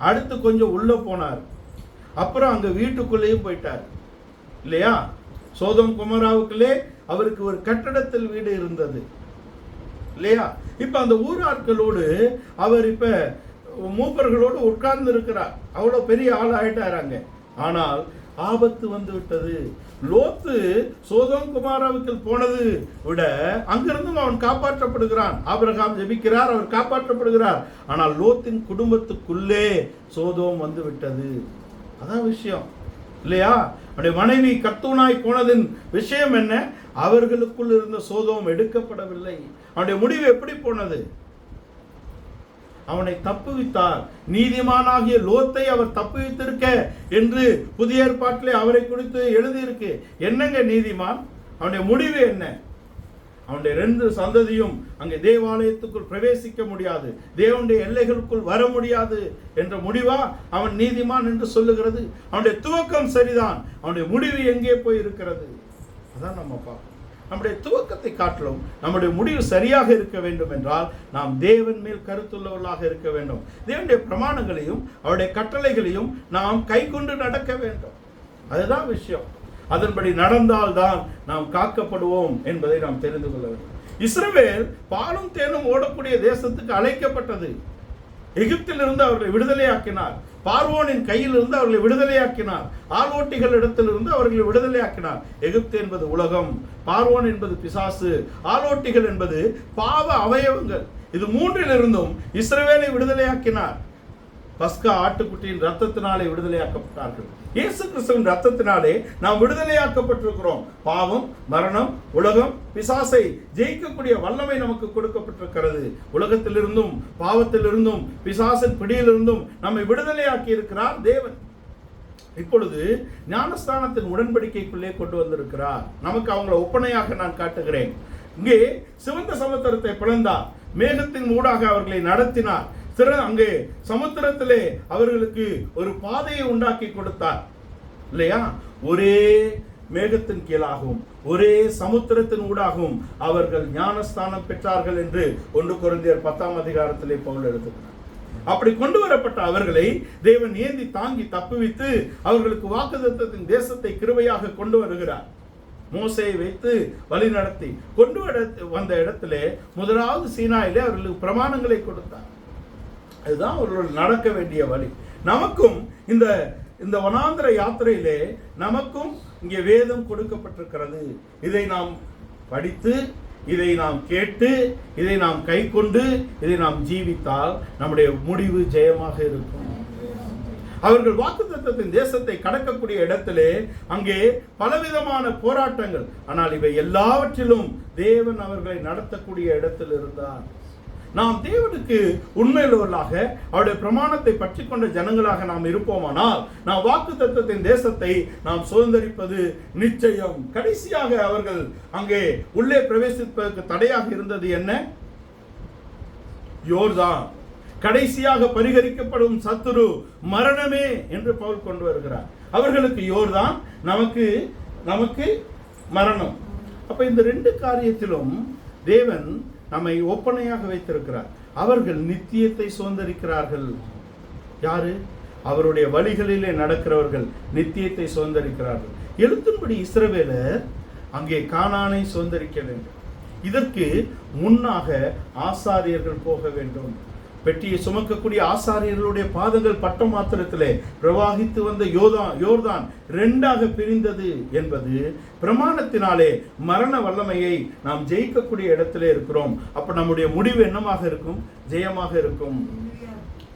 அடுத்து கொஞ்சம் உள்ள போனார், அப்புறம் அங்க வீட்டுக்குள்ளேயும் போயிட்டார் இல்லையா? சோதோம் கொமோராவுக்குள்ளே அவருக்கு ஒரு கட்டடத்தில் வீடு இருந்தது இல்லையா? இப்ப அந்த ஊராட்களோடு அவர் இப்ப மூப்பர்களோடு உட்கார்ந்து இருக்கிறார். அவ்வளவு பெரிய ஆள் ஆயிட்டாராங்க. ஆனால் ஆபத்து வந்து விட்டது. லோத்து சோதோம் குமாராவுக்கு போனது விட அங்கிருந்தும் அவன் காப்பாற்றப்படுகிறான். ஆபிரகாம் ஜெபிக்கிறார், அவர் காப்பாற்றப்படுகிறார். ஆனால் லோத்தின் குடும்பத்துக்குள்ளே சோதோம் வந்து விட்டது. அதான் விஷயம் இல்லையா? அவருடைய மனைவி கத்தூனாய் போனதின் விஷயம் என்ன? அவர்களுக்குள் இருந்த சோதோம் எடுக்கப்படவில்லை. அவனுடைய முடிவு எப்படி போனது? அவனை தப்புவித்தார். நீதிமானாகிய லோத்தை அவர் தப்புவித்திருக்க என்று புதிய ஏற்பாட்டிலே அவரை குறித்து எழுதியிருக்கு. என்னங்க நீதிமான்? அவனுடைய முடிவு என்ன? அவனுடைய 2 சந்ததியும் அங்கே தேவாலயத்துக்குள் பிரவேசிக்க முடியாது, தேவனுடைய எல்லைகளுக்குள் வர முடியாது என்ற முடிவா அவன் நீதிமான் என்று சொல்லுகிறது? அவனுடைய துவக்கம் சரிதான், அவனுடைய முடிவு எங்கே போய் இருக்கிறது? அதான் நம்ம பார்க்கணும். நம்முடைய துவக்கத்தை காட்டிலும் நம்முடைய முடிவு சரியாக இருக்க வேண்டும் என்றால் நாம் தேவன் மேல் கருத்துள்ளவர்களாக இருக்க வேண்டும். தேவனுடைய பிரமாணங்களையும் அவருடைய கட்டளைகளையும் நாம் கை கொண்டு நடக்க வேண்டும். அதுதான் விஷயம். அதன்படி நடந்தால்தான் நாம் காக்கப்படுவோம் என்பதை நாம் தெரிந்து கொள்ள வேண்டும். இஸ்ரவேல் பாலும் தேனும் ஓடக்கூடிய தேசத்துக்கு அழைக்கப்பட்டது. எகிப்திலிருந்து அவர்களை விடுதலையாக்கினார். பார்வோனின் கையிலிருந்து அவர்களை விடுதலையாக்கினார். ஆளோட்டிகள் இடத்திலிருந்து அவர்களை விடுதலையாக்கினார். எகிப்து என்பது உலகம், பார்வோன் என்பது பிசாசு, ஆளோட்டிகள் என்பது பாவ அவயவங்கள். இது 3லிருந்தும் இஸ்ரவேலை விடுதலையாக்கினார். பஸ்கா ஆட்டுக்குட்டியின் ரத்தத்தினாலே விடுதலையாக்கப்பட்டார்கள். இயேசு கிறிஸ்துவின் ரத்தத்தினாலே நாம் விடுதலையாக்கப்பட்டிருக்கிறோம். பாவம், மரணம், உலகம், பிசாசை ஜெயிக்கக்கூடிய வல்லமை நமக்கு கொடுக்கப்பட்டிருக்கிறது. உலகத்திலிருந்தும் பாவத்திலிருந்தும் பிசாசின் பிடியிலிருந்தும் நம்மை விடுதலையாக்கி இருக்கிறார் தேவன். இப்பொழுது ஞானஸ்தானத்தின் உடன்படிக்கைக்குள்ளே கொண்டு வந்திருக்கிறார். நமக்கு அவங்களை ஒப்பனையாக நான் காட்டுகிறேன். இங்கே சிவந்த சமுத்திரத்தை பிளந்தார், மேகத்தின் மூடாக அவர்களை நடத்தினார். அங்கே சமுத்திரத்திலே அவர்களுக்கு ஒரு பாதையை உண்டாக்கி கொடுத்தார். இல்லையா? ஒரே மேகத்தின் கீழாகவும் ஒரே சமுத்திரத்தின் ஊடாகவும் அவர்கள் ஞானஸ்தானம் பெற்றார்கள் என்று 1 கொரிந்தியர் 10 பவுல் எழுதுகிறார். அப்படி கொண்டு வரப்பட்ட அவர்களை தேவன் ஏந்தி தாங்கி தப்புவித்து அவர்களுக்கு வாக்குத்தத்தத்தின் தேசத்தை கிருபையாக கொண்டு வருகிறார். மோசேயை வைத்து வழி நடத்தி கொண்டு வந்த இடத்திலே முதலாவது சீனாயிலே அவர்களுக்கு பிரமாணங்களை கொடுத்தார். அதுதான் அவர்கள் நடக்க வேண்டிய வழி. நமக்கும் இந்த வனாந்திர யாத்திரையிலே நமக்கும் இங்கே வேதம் கொடுக்கப்பட்டிருக்கிறது. இதை நாம் படித்து, இதை நாம் கேட்டு, இதை நாம் கை கொண்டு, இதை நாம் ஜீவித்தால் நம்முடைய முடிவு ஜெயமாக இருக்கும். அவர்கள் வாக்குத்தத்தத்தின் தேசத்தை கடக்கக்கூடிய இடத்திலே அங்கே பலவிதமான போராட்டங்கள், ஆனால் இவை எல்லாவற்றிலும் தேவன் அவர்களை நடத்தக்கூடிய இடத்தில் இருந்தார். நாம் தேவனுக்கு உண்மையுள்ளவர்களாக அவருடைய பிரமாணத்தை பற்றி கொண்ட ஜனங்களாக நாம் இருப்போமானால் நாம் வாக்குத்தத்தத்தின் தேசத்தை நாம் சுதந்தரிப்பது நிச்சயம். கடைசியாக அவர்கள் அங்கே உள்ளே பிரவேசிப்பதற்கு தடையாக இருந்தது என்ன? யோர்தான். கடைசியாக பரிகரிக்கப்படும் சத்துரு மரணமே என்று பவுல் கொண்டு வருகிறார். அவர்களுக்கு யோர்தான், நமக்கு மரணம். அப்ப இந்த 2 காரியத்திலும் தேவன் நம்மை ஒப்பனையாக வைத்திருக்கிறார். அவர்கள் நித்தியத்தை சுதந்தரிக்கிறார்கள். யாரு? அவருடைய வழிகளிலே நடக்கிறவர்கள் நித்தியத்தை சுதந்தரிக்கிறார்கள். எழுத்தின்படி இஸ்ரவேலர் அங்கே கானானை சுதந்தரிக்க வேண்டும். இதற்கு முன்னாக ஆசாரியர்கள் போக வேண்டும். பெட்டியை சுமக்கக்கூடிய ஆசாரியர்களுடைய பாதங்கள் பட்ட மாத்திரத்திலே பிரவாகித்து வந்த யோர்தான் 2ஆக பிரிந்தது என்பது பிரமாணத்தினாலே மரண வல்லமையை நாம் ஜெயிக்கக்கூடிய இடத்திலே இருக்கிறோம். அப்ப நம்முடைய முடிவு என்னமாக இருக்கும்? ஜெயமாக இருக்கும்.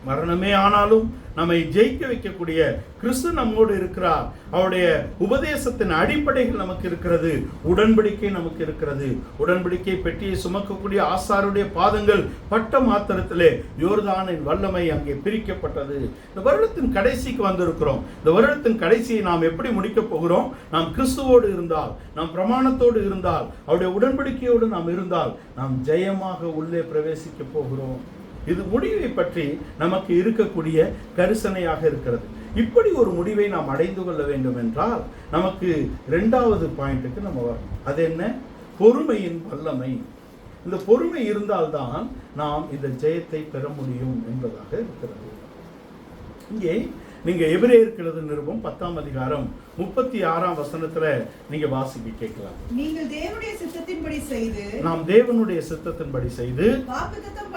மரணமே ஆனாலும் நம்மை ஜெயிக்க வைக்கக்கூடிய கிறிஸ்து நம்மோடு இருக்கிறார். அவருடைய உபதேசத்தின் அடிப்படைகள் நமக்கு இருக்கிறது. உடன்படிக்கை நமக்கு இருக்கிறது. உடன்படிக்கை பெட்டியை சுமக்கக்கூடிய ஆசாருடைய பாதங்கள் பட்ட மாத்திரத்திலே யோர்தானின் வல்லமை அங்கே பிரிக்கப்பட்டது. இந்த வருடத்தின் கடைசிக்கு வந்திருக்கிறோம். இந்த வருடத்தின் கடைசியை நாம் எப்படி முடிக்கப் போகிறோம்? நாம் கிறிஸ்துவோடு இருந்தால், நாம் பிரமாணத்தோடு இருந்தால், அவருடைய உடன்படிக்கையோடு நாம் இருந்தால் நாம் ஜெயமாக உள்ளே பிரவேசிக்க போகிறோம். இது முடிவை பற்றி நமக்கு இருக்கக்கூடிய கரிசனையாக இருக்கிறது. இப்படி ஒரு முடிவை நாம் அடைந்து கொள்ள வேண்டும் என்றால் நமக்கு 2வது பாயிண்ட்டுக்கு நம்ம வரணும். அது என்ன? பொறுமையின் வல்லமை. இந்த பொறுமை இருந்தால்தான் நாம் இந்த ஜெயத்தை பெற முடியும் என்பதாக இருக்கிறது. இங்கே நீங்க எபிரேயர் நிருபம் 10 நீங்க வாசிக்க கேட்கலாம். நீங்கள் தேவனுடைய சித்தத்தின்படி செய்து, நாம் தேவனுடைய சித்தத்தின்படி செய்து வாக்குத்தத்தம்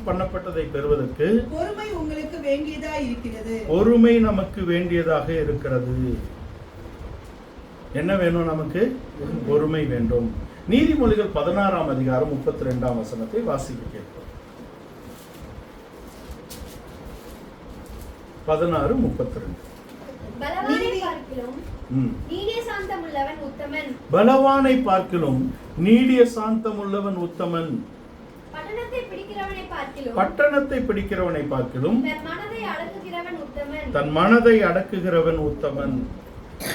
பண்ணப்பட்டதை பெறுவதற்கு பொறுமை உங்களுக்கு வேண்டியதாக இருக்கிறது. பொறுமை நமக்கு வேண்டியதாக இருக்கிறது. என்ன வேணும்? நமக்கு பொறுமை வேண்டும். நீதிமொழிகள் 16 வாசிக்க கேட்போம். 16:32. பலவானை பார்க்கிலும் நீடிய சாந்தமுள்ளவன் உத்தமன். பட்டணத்தை பிடிக்கிறவனை பார்க்கிலும் தன் மனதை அடக்குகிறவன் உத்தமன்.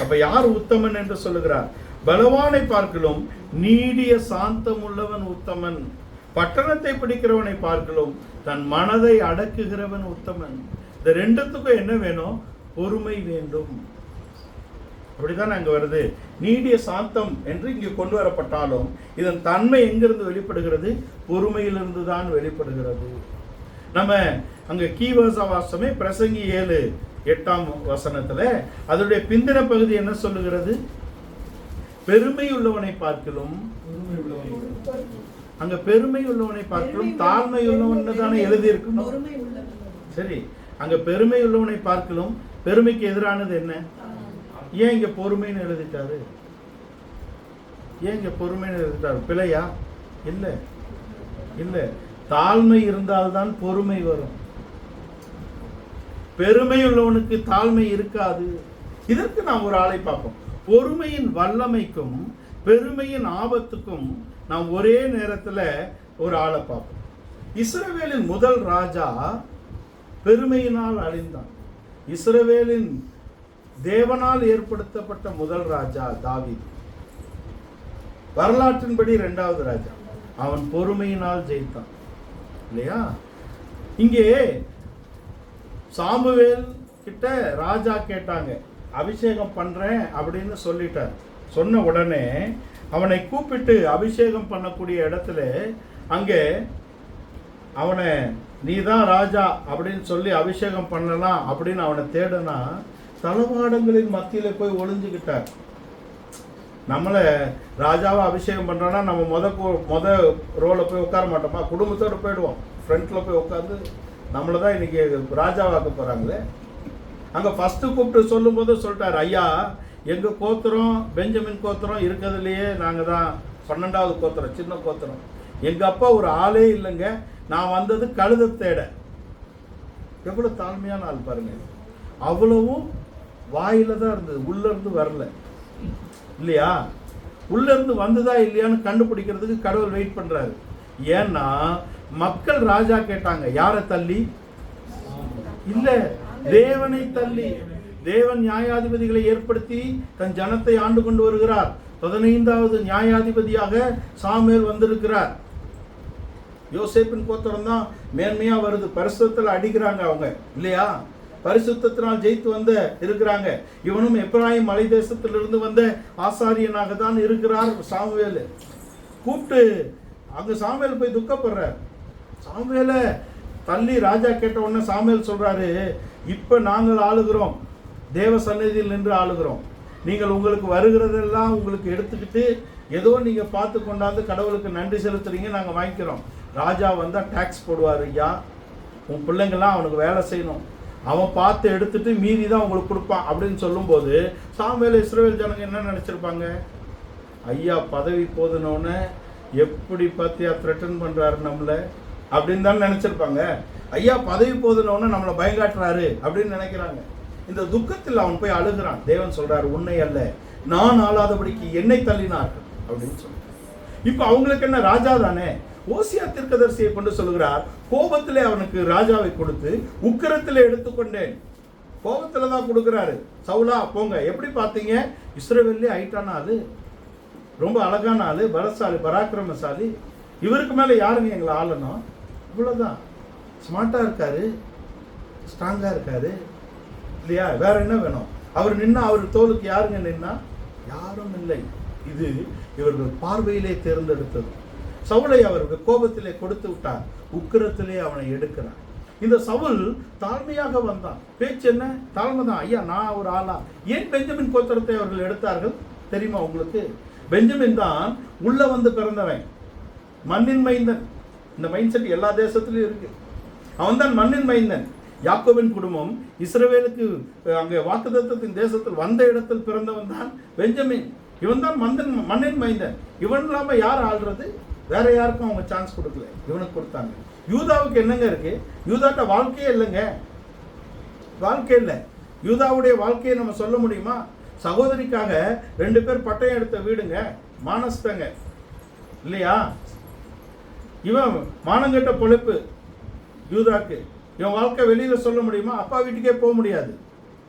அப்ப யார் உத்தமன் என்று சொல்லுகிறார்? பலவானை பார்க்கிலும் நீடிய சாந்தமுள்ளவன் உத்தமன். பட்டணத்தை பிடிக்கிறவனை பார்க்கிலும் தன் மனதை அடக்குகிறவன் உத்தமன். இந்த 2த்துக்கும் என்ன வேணும்? பொறுமை வேண்டும். அப்படிதான் அங்க வருது. நீடிய சாந்தம் என்று இங்கு கொண்டு வரப்பட்டாலும் இதன் தன்மை எங்கிருந்து வெளிப்படுகிறது? பொறுமையிலிருந்து தான் வெளிப்படுகிறது. நம்ம அங்க கீவர்ஸா வாசமே பிரசங்கி 7:8 அதனுடைய பிந்தின பகுதி என்ன சொல்லுகிறது? பெருமை உள்ளவனை பார்க்கிலும், அங்க பெருமை உள்ளவனை பார்க்கிலும் தாழ்மை உள்ளவன் தானே எழுதி இருக்கணும். சரி, அங்க பெருமை உள்ளவனை பார்க்கிலும் பெருமைக்கு எதிரானது என்ன? ஏன் இங்க பொறுமைன்னு எழுதிட்டாரு? ஏன் இங்க பொறுமைன்னு எழுதிட்டாரு? பிழையா? இல்ல. தாழ்மை இருந்தால்தான் பொறுமை வரும். பெருமை உள்ளவனுக்கு தாழ்மை இருக்காது. இதற்கு நாம் ஒரு ஆளை பார்ப்போம். பொறுமையின் வல்லமைக்கும் பெருமையின் ஆபத்துக்கும் நாம் ஒரே நேரத்துல ஒரு ஆளை பார்ப்போம். இஸ்ரவேலின் முதல் ராஜா பெருமையினால் அழிந்தான். இஸ்ரவேலின் தேவனால் ஏற்படுத்தப்பட்ட முதல் ராஜா தாவீது. வரலாற்றின்படி 2வது ராஜா. அவன் பொறுமையினால் ஜெயித்தான் இல்லையா? இங்கே சாமுவேல் கிட்ட ராஜா கேட்டாங்க, அபிஷேகம் பண்ணுறேன் அப்படின்னு சொல்லிட்டார். சொன்ன உடனே அவனை கூப்பிட்டு அபிஷேகம் பண்ணக்கூடிய இடத்துல அங்கே அவனை நீ தான் ராஜா அப்படின்னு சொல்லி அபிஷேகம் பண்ணலாம் அப்படின்னு அவனை தேடுனா தளவாடங்களின் மத்தியில் போய் ஒளிஞ்சுக்கிட்டார். நம்மளை ராஜாவை அபிஷேகம் பண்ணுறோன்னா நம்ம மொத ரோவில் போய் உட்கார மாட்டோமா, குடும்பத்தோடு போயிடுவோம். ஃப்ரண்ட்டில் போய் உட்காந்து நம்மளை தான் இன்றைக்கி ராஜாவாக்க போகிறாங்களே. அங்கே ஃபஸ்ட்டு கூப்பிட்டு சொல்லும்போது சொல்லிட்டார், ஐயா எங்கள் கோத்திரம் பெஞ்சமின் கோத்திரம் இருக்கிறதுலையே நாங்கள் தான் 12வது கோத்திரம், சின்ன கோத்திரம். எங்கள் அப்பா ஒரு ஆளே இல்லைங்க, நான் வந்தது கழுத தேட. எவ்வளோ தாழ்மையான ஆள் பாருங்க. அவ்வளவும் வாயில தான் இருந்தது, உள்ளேருந்து வரல இல்லையா. உள்ளேருந்து வந்ததா இல்லையான்னு கண்டுபிடிக்கிறதுக்கு கடவுள் வெயிட் பண்ணுறாரு. ஏன்னா மக்கள் ராஜா கேட்டாங்க, யாரை தள்ளி? இல்லை, தேவனை தள்ளி. தேவன் நியாயாதிபதிகளை ஏற்படுத்தி தன் ஜனத்தை ஆண்டு கொண்டு வருகிறார். 15வது நியாயாதிபதியாக சாமுவேல் வந்திருக்கிறார். யோசேப்பின் கோத்திரம் தான் மேன்மையா வருது. பரிசுத்தத்தில் அடிக்கிறாங்க அவங்க இல்லையா, பரிசுத்தினால் ஜெயித்து வந்த இருக்கிறாங்க. இவனும் எப்ராயிம் மலை தேசத்திலிருந்து வந்த ஆசாரியனாக தான் இருக்கிறார் சாமுவேல். கூப்பிட்டு அங்க சாமுவேல் போய் துக்கப்படுறார். சாமுவேலை தள்ளி ராஜா கேட்ட உடனே சாமுவேல் சொல்றாரு, இப்ப நாங்கள் ஆளுகிறோம், தேவ சந்நிதியில் நின்று ஆளுகிறோம். நீங்கள் உங்களுக்கு வருகிறதெல்லாம் உங்களுக்கு எடுத்துக்கிட்டு ஏதோ நீங்க பார்த்து கொண்டாந்து கடவுளுக்கு நன்றி செலுத்துறீங்க, நாங்க வாங்கிக்கிறோம். ராஜா வந்தா டாக்ஸ் போடுவார். ஐயா உன் பிள்ளைங்கள்லாம் அவனுக்கு வேலை செய்யணும், அவன் பார்த்து எடுத்துட்டு மீதி தான் உங்களுக்கு கொடுப்பான் அப்படின்னு சொல்லும்போது சாமுவேல் இஸ்ரவேல் ஜனங்க என்ன நினைச்சிருப்பாங்க? ஐயா பதவி போதுனோன்னு எப்படி பார்த்தியா த்ரெட்டன் பண்றாரு நம்மளை அப்படின்னு தான் நினைச்சிருப்பாங்க. ஐயா பதவி போதுனோன்னு நம்மளை பயங்காட்டுறாரு அப்படின்னு நினைக்கிறாங்க. இந்த துக்கத்தில் அவன் போய் அழுகிறான். தேவன் சொல்றாரு, உன்னை அல்ல நான் ஆளாதபடிக்கு என்னை தள்ளினார்கள் அப்படின்னு சொல்றாரு. இப்போ அவங்களுக்கு என்ன, ராஜா தானே. ஓசியா தீர்க்கதரிசியை கொண்டு சொல்லுகிறார், கோபத்திலே அவனுக்கு ராஜாவை கொடுத்து உக்கிரத்திலே எடுத்துக்கொண்டேன். கோபத்துல தான் கொடுக்குறாரு. சவுலா போங்க. எப்படி பார்த்தீங்க? இஸ்ரவேல்லே ஹைட்டான ஆளு, ரொம்ப அழகான ஆளு, பலசாலி, பராக்கிரமசாலி. இவருக்கு மேல யாருங்க எங்களை ஆளணும்? இவ்வளவுதான். ஸ்மார்ட்டா இருக்காரு, ஸ்ட்ராங்கா இருக்காரு இல்லையா, வேற என்ன வேணும்? அவர் நின்னா அவர் தோலுக்கு யாருங்க நின்னா? யாரும் இல்லை. இது இவர்கள் பார்வையிலே தேர்ந்தெடுத்தது. சவுலை அவருக்கு கோபத்திலே கொடுத்து விட்டார், உக்கிரத்திலே அவனை எடுக்கிறார். இந்த சவுல் தாழ்மையாக வந்தான். பேச்சு என்ன? தாழ்மை தான். ஐயா நான் ஒரு ஆளா? ஏன் பெஞ்சமின் கோத்திரத்தை அவர்கள் எடுத்தார்கள் தெரியுமா உங்களுக்கு? பெஞ்சமின் தான் உள்ள வந்து பிறந்தவன், மண்ணின் மைந்தன். இந்த மைண்ட் செட் எல்லா தேசத்திலும் இருக்கு. அவன் தான் மண்ணின் மைந்தன். யாக்கோபின் குடும்பம் இஸ்ரவேலுக்கு அங்கே வாக்குத்தத்தத்தின் தேசத்தில் வந்த இடத்தில் பிறந்தவன் தான் பெஞ்சமின். இவன் தான் மண்ணின் மைந்தன். இவன் இல்லாம யார் ஆள்றது? வேற யாருக்கும் அவங்க சான்ஸ் கொடுக்கல, இவனுக்கு கொடுத்தாங்க. யூதாவுக்கு என்னங்க இருக்கு? யூதாட்ட வாழ்க்கையே இல்லைங்க, வாழ்க்கை இல்லை. யூதாவுடைய வாழ்க்கையை நம்ம சொல்ல முடியுமா? சகோதரிக்காக 2 பேர் பட்டயம் எடுத்த வீடுங்க, மானஸ்தங்க இல்லையா. இவன் மானங்கட்ட பொழைப்பு யூதாக்கு. இவன் வாழ்க்கை வெளியில சொல்ல முடியுமா? அப்பா வீட்டுக்கே போக முடியாது,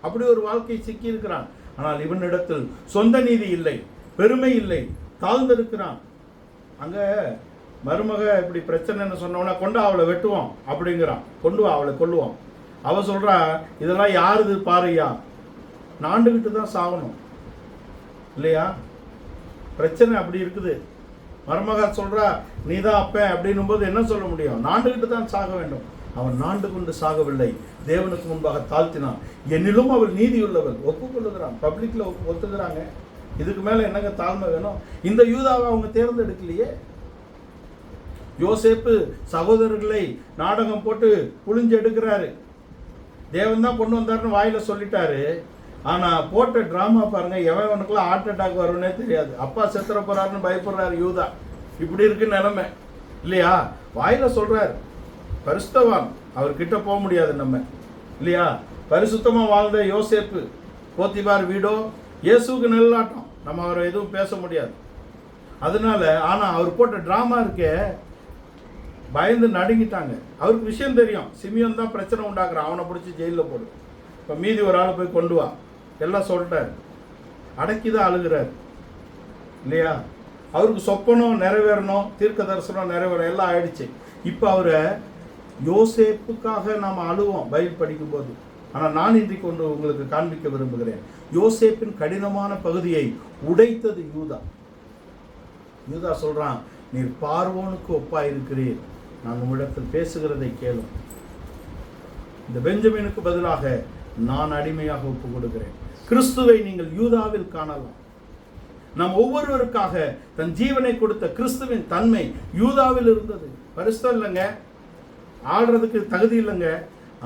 அப்படி ஒரு வாழ்க்கை சிக்கி இருக்கிறான். ஆனால் இவனிடத்தில் சொந்த நீதி இல்லை, பெருமை இல்லை, தாழ்ந்திருக்கிறான். அங்க மருமக இப்படி பிரச்சனைன்னு சொன்னோன்னா கொண்டு அவளை வெட்டுவோம் அப்படிங்கிறான், கொண்டு அவளை கொல்லுவோம். அவ சொல்றா, இதெல்லாம் யாருது பாருயா, நாண்டுகிட்டு தான் சாகணும் இல்லையா. பிரச்சனை அப்படி இருக்குது. மருமக சொல்றா நீ தான் அப்பேன் அப்படின்னும் போது என்ன சொல்ல முடியும்? நாண்டுகிட்டு தான் சாக வேண்டும். அவன் நாண்டு கொண்டு சாகவில்லை, தேவனுக்கு முன்பாக தாழ்த்தினான். என்னிலும் அவள் நீதி உள்ளவள், ஒப்புக்கொள்ளுகிறான், பப்ளிக்ல ஒத்துக்கிறாங்க. இதுக்கு மேல என்னங்க தாழ்மை வேணும்? இந்த யூதாவை அவங்க தேர்ந்தெடுக்கலையே. யோசேப்பு சகோதரர்களை நாடகம் போட்டு புழிஞ்சு எடுக்கிறாரு. தேவன் தான் கொண்டு வந்தாருன்னு வாயில சொல்லிட்டாரு. ஆனா போட்ட டிராமா பாருங்க, எவனுக்குலாம் ஹார்ட் அட்டாக் வரும்னே தெரியாது. அப்பா செத்துற போறாருன்னு பயப்படுறாரு யூதா. இப்படி இருக்கு நிலைமை இல்லையா. வாயில சொல்றாரு, பரிசுத்தவான், அவர்கிட்ட போக முடியாது நம்ம இல்லையா. பரிசுத்தமா வாழ்ந்த யோசேப்பு, போத்திபார் வீடோ இயேசுக்கு நெல்லாட்டம், நம்ம அவரை எதுவும் பேச முடியாது. அதனால ஆனா அவர் போட்ட டிராமா இருக்கே, பயந்து நடுங்கிட்டாங்க. அவருக்கு விஷயம் தெரியும், சிமியோன் தான் பிரச்சனை உண்டாக்குறான், அவனை பிடிச்சி ஜெயிலில் போடு, இப்போ மீதி ஒரு ஆளை போய் கொண்டு வா, எல்லாம் சொல்லிட்டாரு. அடக்கிதான் அழுகிறார் இல்லையா. அவருக்கு சொப்பனம் நிறைவேறணும், தீர்க்க தரிசனம் நிறைவேறணும், எல்லாம் ஆயிடுச்சு. இப்போ அவரை யோசேப்புக்காக நாம் அழுவோம் பைபிள் படிக்கும்போது. ஆனால் நான் இன்றைக்கு ஒன்று உங்களுக்கு காண்பிக்க விரும்புகிறேன். யோசேப்பின் கடினமான பகுதியை உடைத்தது யூதா. யூதா சொல்றான், நீர் பார்வோனுக்கு ஒப்பாயிருக்கிறீர், நான் உம்மிடத்தில் பேசுகிறதை கேளும். இந்த பெஞ்சமினுக்கு பதிலாக நான் அடிமையாக ஒப்பு கொடுக்கிறேன். கிறிஸ்துவை நீங்கள் யூதாவில் காணலாம். நம் ஒவ்வொருவருக்காக தன் ஜீவனை கொடுத்த கிறிஸ்துவின் தன்மை யூதாவில் இருந்தது. பரிசுத்தம் இல்லைங்க, ஆடுறதுக்கு தகுதி இல்லைங்க,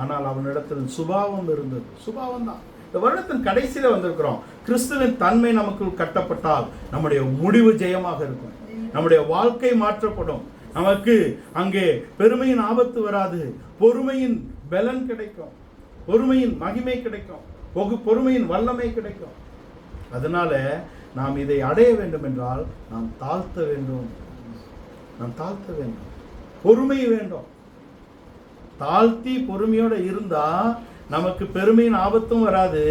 ஆனால் அவனிடத்தில் சுபாவம் இருந்தது. சுபாவம் தான். இந்த வருடத்தின் கடைசியில் வந்திருக்கிறோம். கிறிஸ்துவின் தன்மை நமக்குள் கட்டப்பட்டால் நம்முடைய முடிவு ஜெயமாக இருக்கும். நம்முடைய வாழ்க்கை மாற்றப்படும். நமக்கு அங்கே பெருமையின் ஆபத்து வராது. பொறுமையின் பலன் கிடைக்கும், பொறுமையின் மகிமை கிடைக்கும், பொறுமையின் வல்லமை கிடைக்கும். அதனால நாம் இதை அடைய வேண்டும் என்றால் நாம் தாழ்த்த வேண்டும். பொறுமை வேண்டும். தாழ்த்தி பொறுமையோட இருந்தா நமக்கு பெருமையின் ஆபத்தும் வராது,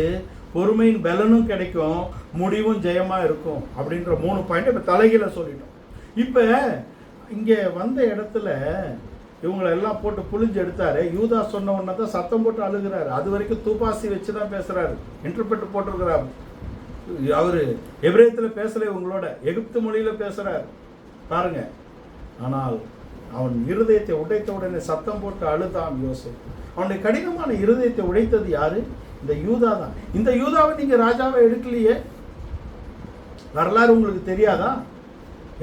பொறுமையின் பலனும் கிடைக்கும், முடிவும் ஜெயமா இருக்கும். அப்படின்ற 3 பாயிண்ட் இப்ப தலைகீழ சொல்லிட்டோம். இப்ப இங்க வந்த இடத்துல இவங்களை எல்லாம் போட்டு புளிஞ்சு எடுத்தாரு. யூதா சொன்ன உடனே தான் சத்தம் போட்டு அழுகிறாரு. அது வரைக்கும் தூப்பாசி வச்சுதான் பேசுறாரு, இன்டர்பிரட் போட்டிருக்கிறாரு. அவரு எபிரேயத்துல பேசல, இவங்களோட எகிப்து மொழியில பேசுறாரு பாருங்க. ஆனால் அவன் இருதயத்தை உடைத்த உடனே சத்தம் போட்டு அழுதான் யோசேப்பு. அவனுடைய கடினமான இருதயத்தை உடைத்தது யாரு? இந்த யூதா தான். இந்த யூதாவை நீங்க ராஜாவை எடுக்கலையே, வரலாறு உங்களுக்கு தெரியாதா?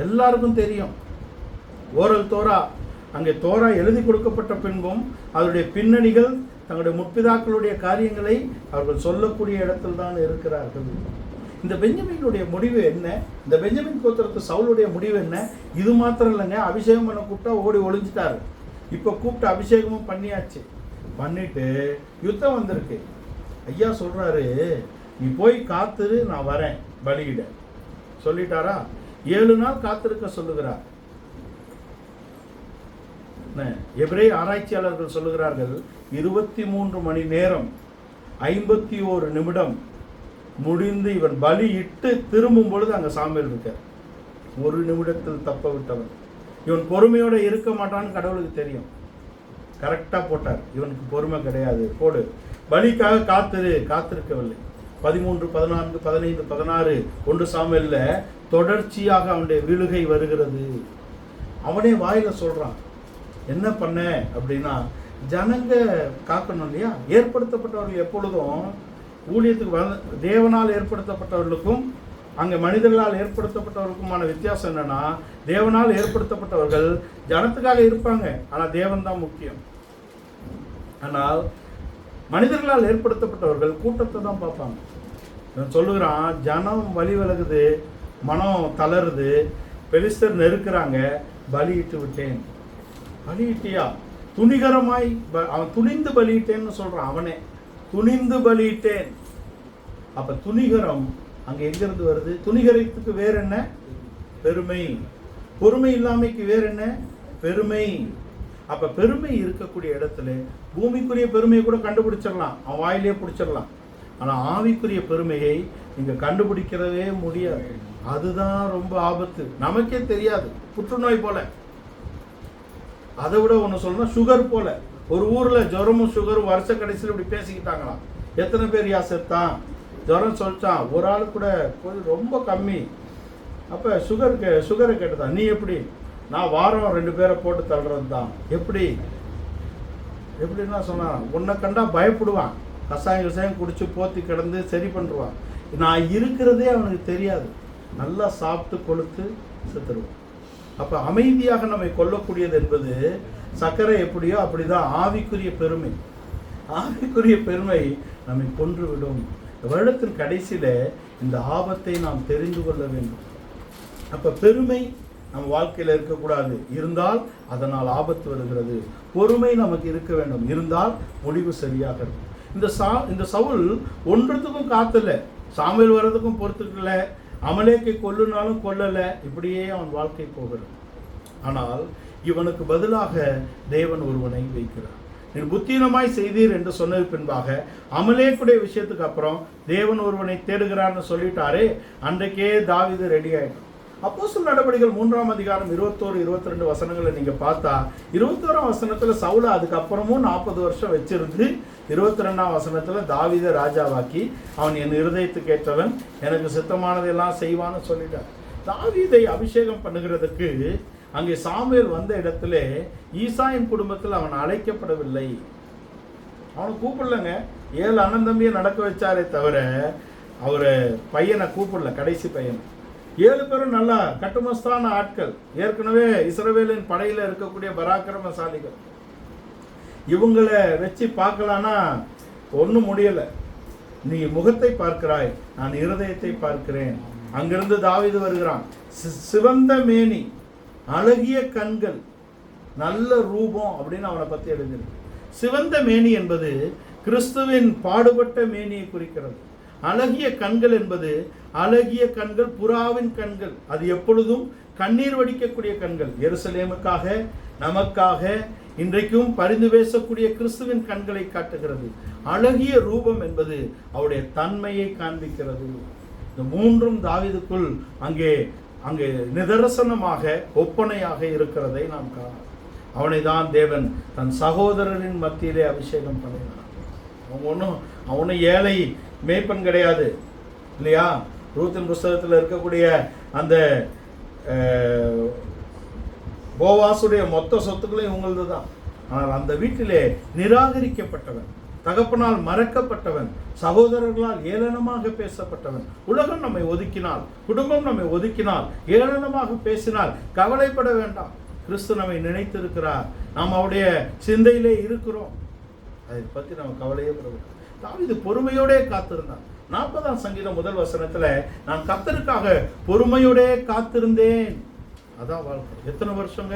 எல்லாருக்கும் தெரியும். ஓரல் தோரா, அங்கே தோரா எழுதி கொடுக்கப்பட்ட பின்பும் அதனுடைய பின்னணிகள், தங்களுடைய முற்பிதாக்களுடைய காரியங்களை அவர்கள் சொல்லக்கூடிய இடத்தில் தான் இருக்கிறார்கள். இந்த பெஞ்சமினுடைய முடிவு என்ன? இந்த பெஞ்சமின் கோத்திரத்து சவுலுடைய முடிவு என்ன? இது மாத்திரம் இல்லைங்க, அபிஷேகம் பண்ண கூப்பிட்டா ஓடி ஒளிஞ்சிட்டாரு. இப்போ கூப்பிட்டு அபிஷேகமும் பண்ணியாச்சு. பண்ணிட்டு யுத்தம் வந்திருக்கு. ஐயா சொல்றாரு, நீ போய் காத்துரு, நான் வரேன் பலியிட சொல்லிட்டாரா? 7 நாள் காத்திருக்க சொல்லுகிறார். எபிரேய ஆராய்ச்சியாளர்கள் சொல்லுகிறார்கள் 23 மணி நேரம் 51 நிமிடம் முடிந்து இவன் பலி இட்டு திரும்பும் பொழுது அங்க சாமுவேல் இருக்க. 1 நிமிடத்தில் தப்ப விட்டவன். இவன் பொறுமையோட இருக்க மாட்டான்னு கடவுளுக்கு தெரியும். கரெக்டா போட்டார். இவனுக்கு பொறுமை கிடையாது, போடு. பலிக்காக காத்திருக்கவில்லை. 13, 14, 15, 16 1 சாமுவேல்ல தொடர்ச்சியாக அவனுடைய விழுகை வருகிறது. அவனே வாயில சொல்றான், என்ன பண்ண அப்படின்னா, ஜனங்க காக்கணும் இல்லையா? ஏற்படுத்தப்பட்டவர்கள் எப்பொழுதும் ஊழியத்துக்கு தேவனால் ஏற்படுத்தப்பட்டவர்களுக்கும் அங்கே மனிதர்களால் ஏற்படுத்தப்பட்டவர்களுக்குமான வித்தியாசம் என்னன்னா, தேவனால் ஏற்படுத்தப்பட்டவர்கள் ஜனத்துக்காக இருப்பாங்க, ஆனால் தேவன் தான் முக்கியம். ஆனால் மனிதர்களால் ஏற்படுத்தப்பட்டவர்கள் கூட்டத்தை தான் பார்ப்பாங்க. சொல்லுகிறான், ஜனம் வழி விலகுது, மனம் தளருது, பெலிஸ்தர் நெருக்கிறாங்க, பலியிட்டு விட்டேன். பலியிட்டியா? துணிகரமாய் அவன் துணிந்து பலியிட்டேன்னு சொல்றான். அவனே துணிந்து பலியிட்டேன். அப்ப துணிகரம் அங்க எங்கிருந்து வருது? துணிகரத்துக்கு வேற என்ன? பெருமை. பொறுமை இல்லாமைக்கு வேற என்ன? பெருமை. அப்ப பெருமை இருக்கக்கூடிய இடத்துல பூமிக்குரிய பெருமையை கூட கண்டுபிடிச்சிடலாம், அவன் வாயிலே பிடிச்சிடலாம். ஆனா ஆவிக்குரிய பெருமையை நீங்க கண்டுபிடிக்கிறதே முடியாது. அதுதான் ரொம்ப ஆபத்து. நமக்கே தெரியாது. புற்றுநோய் போல. அதை விட ஒன்று சொல்லணும், சுகர் போல. ஒரு ஊர்ல ஜுரமும் சுகரும் வருஷ கடைசியில் இப்படி பேசிக்கிட்டாங்களாம். எத்தனை பேர் யா செத்தான்? ஜுரம் சொல்லிட்டான். ஒரு ஆள் கூட கொஞ்சம் ரொம்ப கம்மி. அப்போ சுகரை கேட்டுதான், நீ எப்படி? நான் வாரம் 2 பேரை போட்டு தள்ளுறது தான். எப்படின்னா சொன்னான், உன்னை கண்டா பயப்படுவான், கசாயம் குடிச்சு போத்தி கிடந்து சரி பண்ணுவான். நான் இருக்கிறதே அவனுக்கு தெரியாது. நல்லா சாப்பிட்டு கொளுத்து செத்துருவான். அப்போ அமைதியாக நம்மை கொல்லக்கூடியது என்பது சர்க்கரை எப்படியோ அப்படிதான் ஆவிக்குரிய பெருமை. ஆவிக்குரிய பெருமை நம்மை கொன்றுவிடும். வருடத்தின் கடைசியில இந்த ஆபத்தை நாம் தெரிந்து கொள்ள வேண்டும். அப்ப பெருமை நம் வாழ்க்கையில் இருக்கக்கூடாது. இருந்தால் அதனால் ஆபத்து வருகிறது. பொறுமை நமக்கு இருக்க வேண்டும். இருந்தால் முடிவு சரியாக இருக்கும். இந்த சவுல் ஒன்றத்துக்கும் காத்தல, சாமுவேல் வர்றதுக்கும் பொறுத்துக்கல, அமலேக்கை கொல்லுனாலும் கொல்லல, இப்படியே அவன் வாழ்க்கை போகிறது. ஆனால் இவனுக்கு பதிலாக தேவன் ஒருவனை வைக்கிறார். நீ புத்தீனமாய் செய்தீர் என்று சொன்னது பின்பாக அமலேக்குடைய விஷயத்துக்கு அப்புறம் தேவன் ஒருவனை தேடுகிறான்னு சொல்லிட்டாரே, அன்றைக்கே தாவீது ரெடி ஆயிட்டான். அப்போஸ்தலர் நடவடிக்கைகள் 3ஆம் அதிகாரம் 21, 22 வசனங்களை நீங்க பார்த்தா 21ஆம் வசனத்துல சவுல அதுக்கப்புறமும் 40 வருஷம் வச்சிருந்து 22ஆம் வசனத்துல தாவீதை ராஜாவாக்கி அவன் என் இருதயத்துக்கு ஏற்றவன், எனக்கு சித்தமானதெல்லாம் செய்வான்னு சொல்லிட்டார். தாவீதை அபிஷேகம் பண்ணுகிறதுக்கு அங்கே சாமுவேல் வந்த இடத்துல ஈசாயின் குடும்பத்தில் அவன் அழைக்கப்படவில்லை. அவனை கூப்பிடலங்க. 7 அண்ணன் தம்பியை நடக்க வச்சாரே தவிர அவரை பையனை கூப்பிடல. கடைசி பையன் 7 பேரும் நல்லா கட்டுமஸ்தான ஆட்கள், ஏற்கனவே இஸ்ரவேலின் படையில இருக்கக்கூடிய பராக்கிரமசாலிகள். இவங்களை வச்சு பார்க்கலான்னா ஒன்றும் முடியலை. நீ முகத்தை பார்க்கிறாய், நான் இருதயத்தை பார்க்கிறேன். அங்கிருந்து தாவீது வருகிறான். சிவந்த மேனி, அழகிய கண்கள், நல்ல ரூபம் அப்படின்னு அவனை பற்றி எழுதியிருக்கு. சிவந்த மேனி என்பது கிறிஸ்துவின் பாடுபட்ட மேனியை குறிக்கிறது. அழகிய கண்கள் என்பது அழகிய கண்கள், புறாவின் கண்கள். அது எப்பொழுதும் கண்ணீர் வடிக்கக்கூடிய கண்கள். எருசலேமுக்காக, நமக்காக இன்றைக்கும் பரிந்து பேசக்கூடிய கிறிஸ்துவின் கண்களை காட்டுகிறது. அழகிய ரூபம் என்பது அவருடைய தன்மையை காண்பிக்கிறது. இந்த மூன்றும் தாவீதுக்குள் அங்கே அங்கே நிதர்சனமாக ஒப்பனையாக இருக்கிறதை நாம் காணலாம். அவனை தான் தேவன் தன் சகோதரரின் மத்தியிலே அபிஷேகம் பண்ணினான். அவனும் ஏழை மேய்ப்பன் கிடையாது இல்லையா? ரூத்தின் புஸ்தகத்தில் இருக்கக்கூடிய அந்த போவாசுடைய மொத்த சொத்துக்களையும் இவங்களது தான். ஆனால் அந்த வீட்டிலே நிராகரிக்கப்பட்டவன், தகப்பனால் மறக்கப்பட்டவன், சகோதரர்களால் ஏளனமாக பேசப்பட்டவன். உலகம் நம்மை ஒதுக்கினால், குடும்பம் நம்மை ஒதுக்கினால், ஏளனமாக பேசினால் கவலைப்பட வேண்டாம். கிறிஸ்து நம்மை நினைத்திருக்கிறார். நாம் அவருடைய சிந்தையிலே இருக்கிறோம். அதை பற்றி நம்ம கவலையே படுவோம். தாவீது பொறுமையோடே காத்திருந்தான். 40ஆம் சங்கீதம் 1 வசனத்துல நான் கர்த்தருக்காக பொறுமையோடே காத்திருந்தேன். அதான் வாழ்க்கை. எத்தனை வருஷங்க?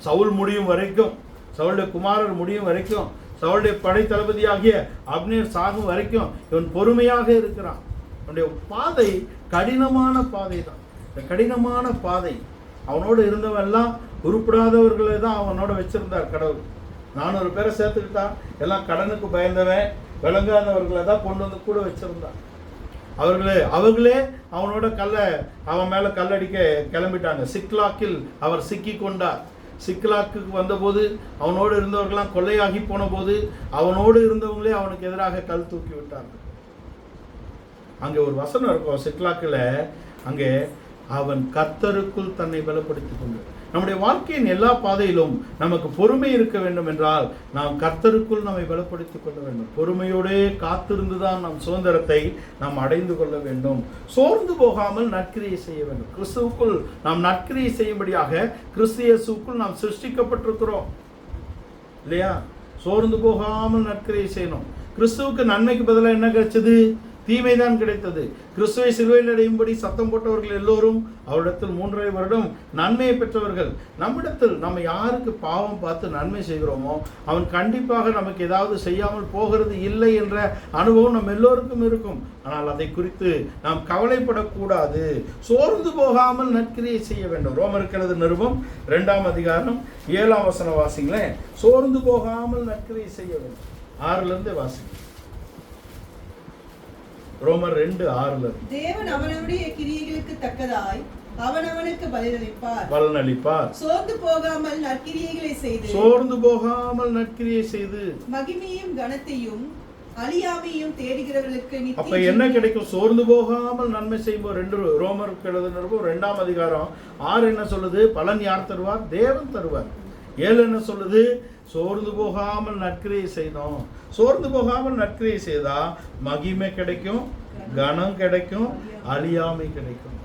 சவுல் முடியும் வரைக்கும், சவுளுடைய குமாரர் முடியும் வரைக்கும், சவுளுடைய படை தளபதியாகிய அப்னேர் சாகும் வரைக்கும் இவன் பொறுமையாக இருக்கிறான். அவனுடைய பாதை கடினமான பாதை தான். இந்த கடினமான பாதை அவனோடு இருந்தவெல்லாம் உருப்படாதவர்களை தான் அவனோட வச்சிருந்தார் கடவுள். 400 பேரை சேர்த்துக்கிட்டான். எல்லாம் கடனுக்கு பயந்தவன், விளங்காதவர்களை தான் கொண்டு வந்து கூட வச்சிருந்தான். அவர்களே அவனோட அவன் மேலே கல்லடிக்க கிளம்பிட்டாங்க. சிக்லாக்கில் அவர் சிக்கி கொண்டார். சிக்லாக்கு வந்தபோது அவனோடு இருந்தவர்களாம் கொள்ளையாகி போன போது அவனோடு இருந்தவங்களே அவனுக்கு எதிராக கல் தூக்கி விட்டார்கள். அங்கே ஒரு வசனம் இருக்கும் சிக்லாக்கில், அங்கே அவன் கர்த்தருக்குள் தன்னை பலப்படுத்திக் கொண்டு. நம்முடைய வாழ்க்கையின் எல்லா பாதையிலும் நமக்கு பொறுமை இருக்க வேண்டும் என்றால் நாம் கர்த்தருக்குள் நம்மை பலப்படுத்திக் கொள்ள வேண்டும். பொறுமையோடே காத்திருந்துதான் நம் சுதந்திரத்தை நாம் அடைந்து கொள்ள வேண்டும். சோர்ந்து போகாமல் நற்கிரியை செய்ய வேண்டும். கிறிஸ்துவுக்குள் நாம் நற்கிரியை செய்யும்படியாக கிறிஸ்து இயேசுவுக்குள் நாம் சிருஷ்டிக்கப்பட்டிருக்கிறோம் இல்லையா? சோர்ந்து போகாமல் நற்கிரியை செய்யணும். கிறிஸ்துவுக்கு நன்மைக்கு பதிலாக என்ன கிடைச்சது? தீமைதான் கிடைத்தது. கிறிஸ்துவை சிலுவையில் அடையும்படி சத்தம் போட்டவர்கள் எல்லோரும் அவரிடத்தில் 3.5 வருடம் நன்மையை பெற்றவர்கள். நம்மிடத்தில் நம்ம யாருக்கு பாவம் பார்த்து நன்மை செய்கிறோமோ அவன் கண்டிப்பாக நமக்கு ஏதாவது செய்யாமல் போகிறது இல்லை என்ற அனுபவம் நம்ம எல்லோருக்கும் இருக்கும். ஆனால் அதை குறித்து நாம் கவலைப்படக்கூடாது. சோர்ந்து போகாமல் நற்கிரியை செய்ய வேண்டும். ரோமருக்கு எழுதின நிருபம் 2ஆம் அதிகாரம் 7ஆம் வசனம் வாசிங்களேன். சோர்ந்து போகாமல் நற்கிரியை செய்ய வேண்டும். 6லிருந்து வாசிங்க. ரோமர் 2:6. தேவன் அவனுடைய கிரியைகளுக்கு தக்கதாய் அவனவனுக்கு பலனளிப்பார். சோர்ந்து போகாமல் நற்கிரியை செய்து மகிமையும் கனத்தையும் அழியாமையும் தேடுகிறவர்களுக்கு நித்திய. அப்ப என்ன கிடைக்கும்? சோர்ந்து போகாமல் நன்மை செய்யும்போது ரோமருக்கு எழுதின 2ஆம் அதிகாரம் 6 என்ன சொல்லுது? பலன் யார் தருவார்? தேவன் தருவார். 7 என்ன சொல்லுது? சோர்ந்து போகாமல் நற்கிரியை செய்யணும். சோர்ந்து போகாமல் நற்கிரியை செய்தா மகிமை கிடைக்கும், கனம் கிடைக்கும், அழியாமை கிடைக்கும்.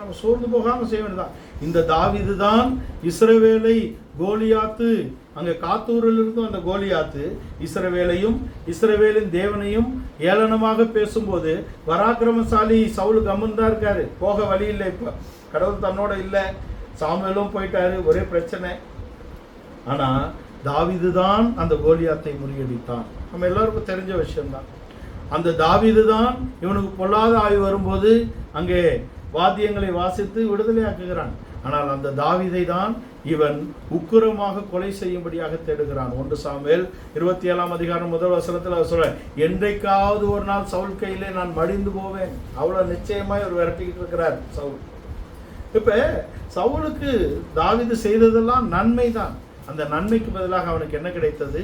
நம்ம சோர்ந்து போகாமல் செய்ய வேண்டியதான். இந்த தாவீது தான் இஸ்ரவேலை கோலியாத்து, அங்கே காத்தூரில் இருந்து அந்த கோலியாத்து இஸ்ரவேலையும் இஸ்ரவேலின் தேவனையும் ஏளனமாக பேசும்போது பராக்கிரமசாலி சவுல் கம்முன்னு இருக்காரு. போக வழி இல்லை. இப்போ கடவுள் தன்னோட இல்லை. சாமுவேலும் போயிட்டாரு. ஒரே பிரச்சனை. ஆனால் தாவீது தான் அந்த கோலியாத்தை முறியடித்தான். நம்ம எல்லாருக்கும் தெரிஞ்ச விஷயம்தான். அந்த தாவீது தான் இவனுக்கு பொல்லாத ஆவி வரும்போது அங்கே வாத்தியங்களை வாசித்து விடுதலையாக்குகிறான். ஆனால் அந்த தாவீதை தான் இவன் உக்கிரமாக கொலை செய்யும்படியாக தேடுகிறான். 1 சாமுவேல் 27 அதிகாரம் 1 வசனத்தில் அவர் சொல்ற, என்றைக்காவது ஒரு நாள் சவுல் கையிலே நான் மடிந்து போவேன். அவ்வளவு நிச்சயமாய் அவர் விரட்டிக்கிட்டு இருக்கிறார் சவுல். இப்ப சவுலுக்கு தாவீது செய்ததெல்லாம் நன்மை தான். அந்த நன்மைக்கு பதிலாக அவனுக்கு என்ன கிடைத்தது?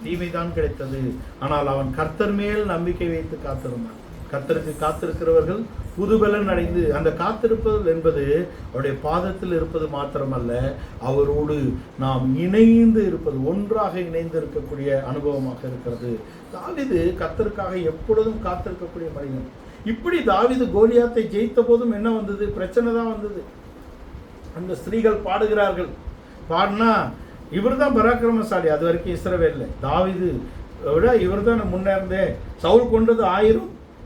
தீமைதான் கிடைத்தது. ஆனால் அவன் கர்த்தர் மேல் நம்பிக்கை வைத்து காத்திருந்தான். கர்த்தருக்கு காத்திருக்கிறவர்கள் புதுபலன் அடைந்து, அந்த காத்திருப்பது என்பது அவருடைய பாதத்தில் இருப்பது மாத்திரமல்ல, அவரோடு நாம் இணைந்து இருப்பது, ஒன்றாக இணைந்து இருக்கக்கூடிய அனுபவமாக இருக்கிறது. தாவீது கர்த்தருக்காக எப்பொழுதும் காத்திருக்கக்கூடிய மனிதன். இப்படி தாவீது கோலியாத்தை ஜெயித்த போதும் என்ன வந்தது? பிரச்சனை தான் வந்தது. அந்த ஸ்திரீகள் பாடுகிறார்கள். பாடினா இவர் தான் பராக்கிரமசாலி. அது வரைக்கும் இஸ்ரவேல்ல தாவீது விட இவர் தான் முன்னேறந்தே. சவுல் கொண்டது 1000,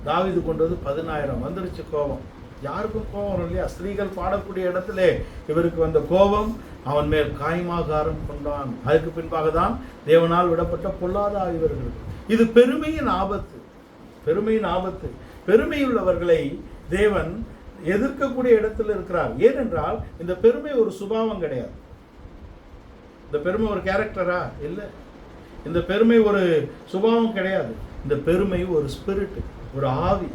தாவீது கொண்டது 10000. வந்துருச்சு கோபம். யாருக்கும் கோபம் வரும் இல்லையா? ஸ்திரீகள் பாடக்கூடிய இடத்துல இவருக்கு வந்த கோபம், அவன் மேல் காய்மாகாரம் கொண்டான். அதுக்கு பின்பாக தான் தேவனால் விடப்பட்ட பொல்லாத ஆய்வர்கள். இது பெருமையின் ஆபத்து. பெருமையின் ஆபத்து. பெருமையுள்ளவர்களை தேவன் எதிர்க்கக்கூடிய இடத்துல இருக்கிறார். ஏனென்றால் இந்த பெருமை ஒரு சுபாவம் கிடையாது. இந்த பெருமை ஒரு கேரக்டரா? இல்லை. இந்த பெருமை ஒரு சுபாவம் கிடையாது. இந்த பெருமை ஒரு ஸ்பிரிட், ஒரு ஆவி.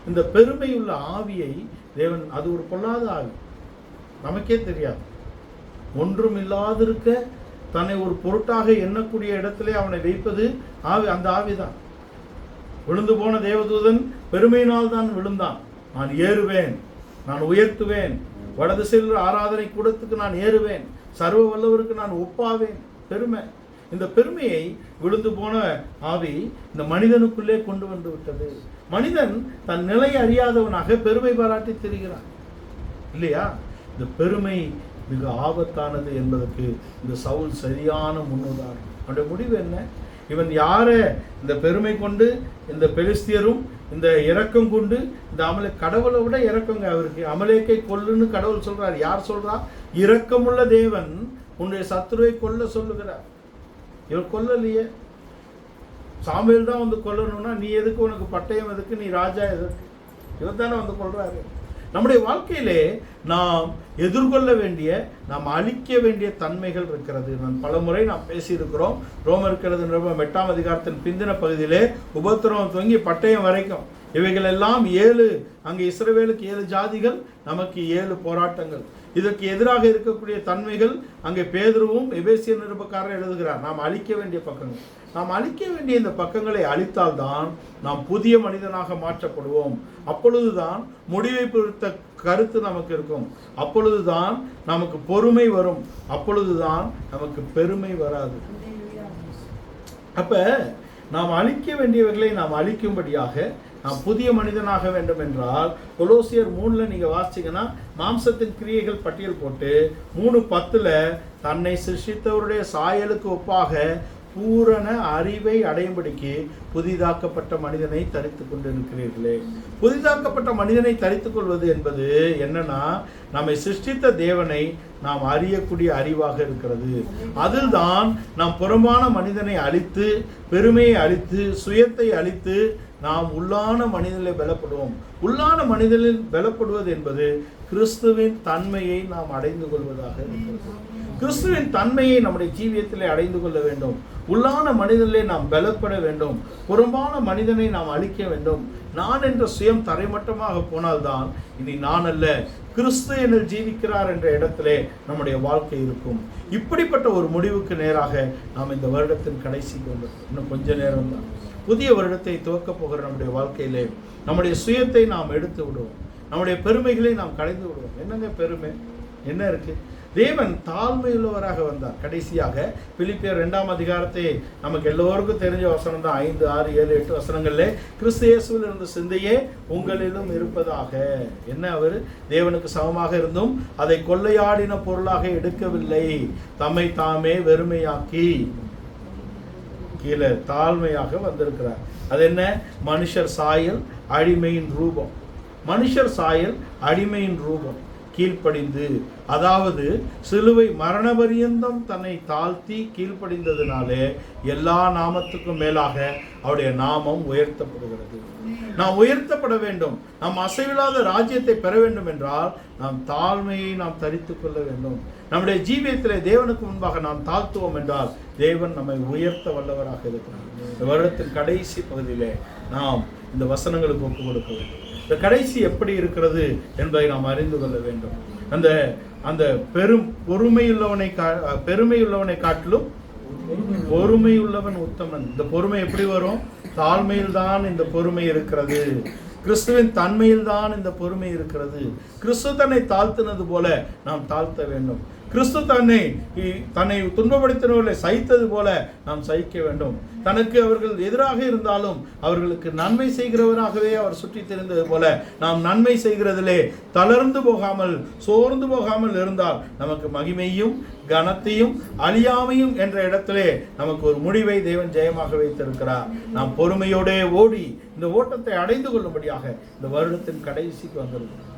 இந்த பெருமையுள்ள ஆவியை தேவன், அது ஒரு பொல்லாத ஆவி. நமக்கே தெரியாது. ஒன்றும் இல்லாதிருக்க தன்னை ஒரு பொருட்டாக எண்ணக்கூடிய இடத்திலே அவனை வைப்பது ஆவி. அந்த ஆவிதான். விழுந்து போன தேவதூதன் பெருமையினால் தான் விழுந்தான். நான் ஏறுவேன், நான் உயர்த்துவேன், வடது செல்ற ஆராதனை கூடத்துக்கு நான் ஏறுவேன், சர்வ வல்லவருக்கு நான் ஒப்பாவேன். பெருமை. இந்த பெருமையை விழுந்து போன ஆவி இந்த மனிதனுக்குள்ளே கொண்டு வந்து விட்டது. மனிதன் தன் நிலை அறியாதவனாக பெருமை பாராட்டி திரிகிறான் இல்லையா? இந்த பெருமை மிக ஆபத்தானது என்பதற்கு இந்த சவுல் சரியான முன்னுதாரணம். அவனுடைய முடிவு என்ன? இவன் யாரை இந்த பெருமை கொண்டு, இந்த பெலிஸ்தியரும் இந்த இரக்கம் கொண்டு, இந்த கடவுளை விட இரக்கங்க அவருக்கு. அமலேக்கை கொல்லுன்னு கடவுள் சொல்றார். யார் சொல்றா? இரக்கமுள்ள தேவன் உன்னுடைய சத்துருவை கொல்ல சொல்லுகிறார். இவர் கொல்லலையே. சாமுவேல் தான் வந்து கொல்லணும்னா நீ எதுக்கு? உனக்கு பட்டயம் எதுக்கு? நீ ராஜா எதுக்கு? இவர் தானே வந்து கொல்றாரு. நம்முடைய வாழ்க்கையிலே நாம் எதிர்கொள்ள வேண்டிய, நாம் அழிக்க வேண்டிய தன்மைகள் இருக்கிறது. நான் பலமுறை நாம் பேசியிருக்கிறோம். ரோமருக்கு எழுதின 8ஆம் அதிகாரத்தின் பிந்தின பகுதியிலே உபத்திரவம் துவங்கி பட்டயம் வரைக்கும் இவைகள் எல்லாம் 7. அங்கே இஸ்ரவேலுக்கு 7 ஜாதிகள், நமக்கு 7 போராட்டங்கள். இதற்கு எதிராக இருக்கக்கூடிய தன்மைகள் அங்கே பேதுருவும் எபேசிய நிருபக்காரர் எழுதுகிறார். நாம் அழிக்க வேண்டிய பக்கங்கள். நாம் அழிக்க வேண்டிய இந்த பக்கங்களை அழித்தால்தான் நாம் புதிய மனிதனாக மாற்றப்படுவோம். அப்பொழுதுதான் முடிவை பொறுத்த கருத்து நமக்கு இருக்கும். அப்பொழுதுதான் நமக்கு பொறுமை வரும். அப்பொழுதுதான் நமக்கு பெருமை வராது. அப்ப நாம் அழிக்க வேண்டியவர்களை நாம் அழிக்கும்படியாக நாம் புதிய மனிதனாக வேண்டும் என்றால், கொலோசியர் 3 நீங்க வாசிச்சீங்கன்னா மாம்சத்தின் கிரியைகள் பட்டியல் போட்டு 3:10 தன்னை சிருஷ்டித்தவருடைய சாயலுக்கு ஒப்பாக பூரண அறிவை அடையும்படிக்கு புதிதாக்கப்பட்ட மனிதனை தரித்து கொண்டிருக்கிறீர்களே. புதிதாக்கப்பட்ட மனிதனை தரித்துக் கொள்வது என்பது என்னன்னா, நம்மை சிருஷ்டித்த தேவனை நாம் அறியக்கூடிய அறிவாக இருக்கிறது. அதில்தான் நாம் புறம்பான மனிதனை அழித்து, பெருமையை அழித்து, சுயத்தை அழித்து நாம் உள்ளான மனிதனில் பலப்படுவோம். உள்ளான மனிதனில் பலப்படுவது என்பது கிறிஸ்துவின் தன்மையை நாம் அடைந்து கொள்வதாக இருக்கிறது. கிறிஸ்துவின் தன்மையை நம்முடைய ஜீவியத்திலே அடைந்து கொள்ள வேண்டும். உள்ளான மனிதனிலே நாம் பலப்பட வேண்டும். புறம்பான மனிதனை நாம் அழிக்க வேண்டும். நான் என்ற சுயம் தரைமட்டமாக போனால்தான் இனி நான் அல்ல, கிறிஸ்து என்னில் ஜீவிக்கிறார் என்ற இடத்திலே நம்முடைய வாழ்க்கை இருக்கும். இப்படிப்பட்ட ஒரு முடிவுக்கு நேராக நாம் இந்த வருடத்தின் கடைசிக்கு வந்தோம். இன்னும் கொஞ்ச நேரம் தான் புதிய வருடத்தை துவக்கப் போகிற நம்முடைய வாழ்க்கையிலே நம்முடைய சுயத்தை நாம் எடுத்து விடுவோம். நம்முடைய பெருமைகளை நாம் கலைந்து விடுவோம். என்னங்க பெருமை? என்ன இருக்கு? தேவன் தாழ்மையுள்ளவராக வந்தார். கடைசியாக பிலிப்பியர் 2ஆம் அதிகாரத்தை நமக்கு எல்லோருக்கும் தெரிஞ்ச வசனம் தான். 5, 6, 7, 8 வசனங்கள்ல கிறிஸ்து இயேசுவில் இருந்த சிந்தையே உங்களிலும் இருப்பதாக. என்ன? அவர் தேவனுக்கு சமமாக இருந்தும் அதை கொள்ளையாடின பொருளாக எடுக்கவில்லை, தம்மை தாமே வெறுமையாக்கி கீழே தாழ்மையாக வந்திருக்கிறார். அது என்ன? மனுஷர் சாயல், அடிமையின் ரூபம். மனுஷர் சாயல், அடிமையின் ரூபம். கீழ்ப்படிந்து, அதாவது சிலுவை மரண பரியந்தம் தன்னை தாழ்த்தி கீழ்ப்படிந்ததினாலே எல்லா நாமத்துக்கும் மேலாக அவருடைய நாமம் உயர்த்தப்படுகிறது. நாம் உயர்த்தப்பட வேண்டும். நாம் அசைவில்லாத ராஜ்யத்தை பெற வேண்டும் என்றால் நாம் தாழ்மையை நாம் தரித்துக் கொள்ள வேண்டும். நம்முடைய ஜீவியத்திலே தேவனுக்கு முன்பாக நாம் தாழ்த்துவோம் என்றால் தேவன் நம்மை உயர்த்த வல்லவராக இருக்கிறார். இந்த வருடத்தின் கடைசி பகுதியிலே நாம் இந்த வசனங்களுக்கு ஒப்புக் கொடுக்க வேண்டும். இந்த கடைசி எப்படி இருக்கிறது என்பதை நாம் அறிந்து கொள்ள வேண்டும். அந்த பெருமையுள்ளவனை காட்டிலும் பொறுமையுள்ளவன் உத்தமன். இந்த பொறுமை எப்படி வரும்? தாழ்மையில் தான் இந்த பொறுமை இருக்கிறது. கிறிஸ்துவின் தன்மையில் தான் இந்த பொறுமை இருக்கிறது. கிறிஸ்து தன்னை தாழ்த்தினது போல நாம் தாழ்த்த வேண்டும். கிறிஸ்து தன்னை துன்பப்படுத்தினவர்களை சகித்தது போல நாம் சகிக்க வேண்டும். தனக்கு அவர்கள் எதிராக இருந்தாலும் அவர்களுக்கு நன்மை செய்கிறவராகவே அவர் சுற்றி தெரிந்தது போல நாம் நன்மை செய்கிறதிலே தளர்ந்து போகாமல் சோர்ந்து போகாமல் இருந்தால் நமக்கு மகிமையும் கனத்தையும் அழியாமையும் என்ற இடத்திலே நமக்கு ஒரு முடிவை தேவன் ஜெயமாக வைத்திருக்கிறார். நாம் பொறுமையோடே ஓடி இந்த ஓட்டத்தை அடைந்து கொள்ளும்படியாக இந்த வருடத்தின் கடைசிக்கு வந்திருக்கிறோம்.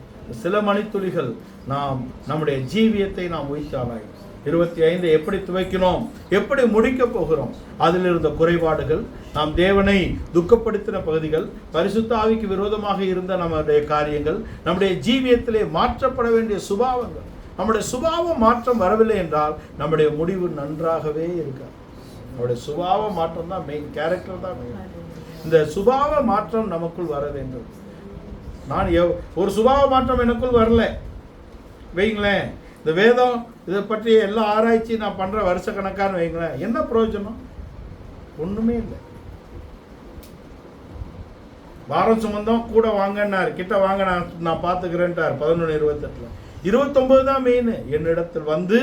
சில மணித்துளிகள் நாம் நம்முடைய ஜீவியத்தை நாம் உயிர்த்தாலாய் 25 எப்படி துவைக்கணும், எப்படி முடிக்க போகிறோம், அதில் இருந்த குறைபாடுகள், நாம் தேவனை துக்கப்படுத்தின பகுதிகள், பரிசுத்த ஆவிக்கு விரோதமாக இருந்த நம்முடைய காரியங்கள், நம்முடைய ஜீவியத்திலே மாற்றப்பட வேண்டிய சுபாவங்கள், நம்முடைய சுபாவ மாற்றம் வரவில்லை என்றால் நம்முடைய முடிவு நன்றாகவே இருக்காது. நம்முடைய சுபாவ மாற்றம் தான் மெயின், கேரக்டர் தான் மெயின். இந்த சுபாவ மாற்றம் நமக்குள் வர வேண்டும். நான் ஒரு சுபாவ மாற்றம் எனக்குள் வரல வைங்களேன், இந்த வேதம் இதை பற்றிய எல்லா ஆராய்ச்சி நான் பண்ணுற வருஷ கணக்கான்னு வைங்களேன், என்ன பிரயோஜனம்? ஒன்றுமே இல்லை. வாரம் சுமந்தம் கூட வாங்கினார், கிட்ட வாங்க நான் பார்த்துக்கிறேன்ட்டார் 11:28. 29 தான் மெயின். என்னிடத்தில் வந்து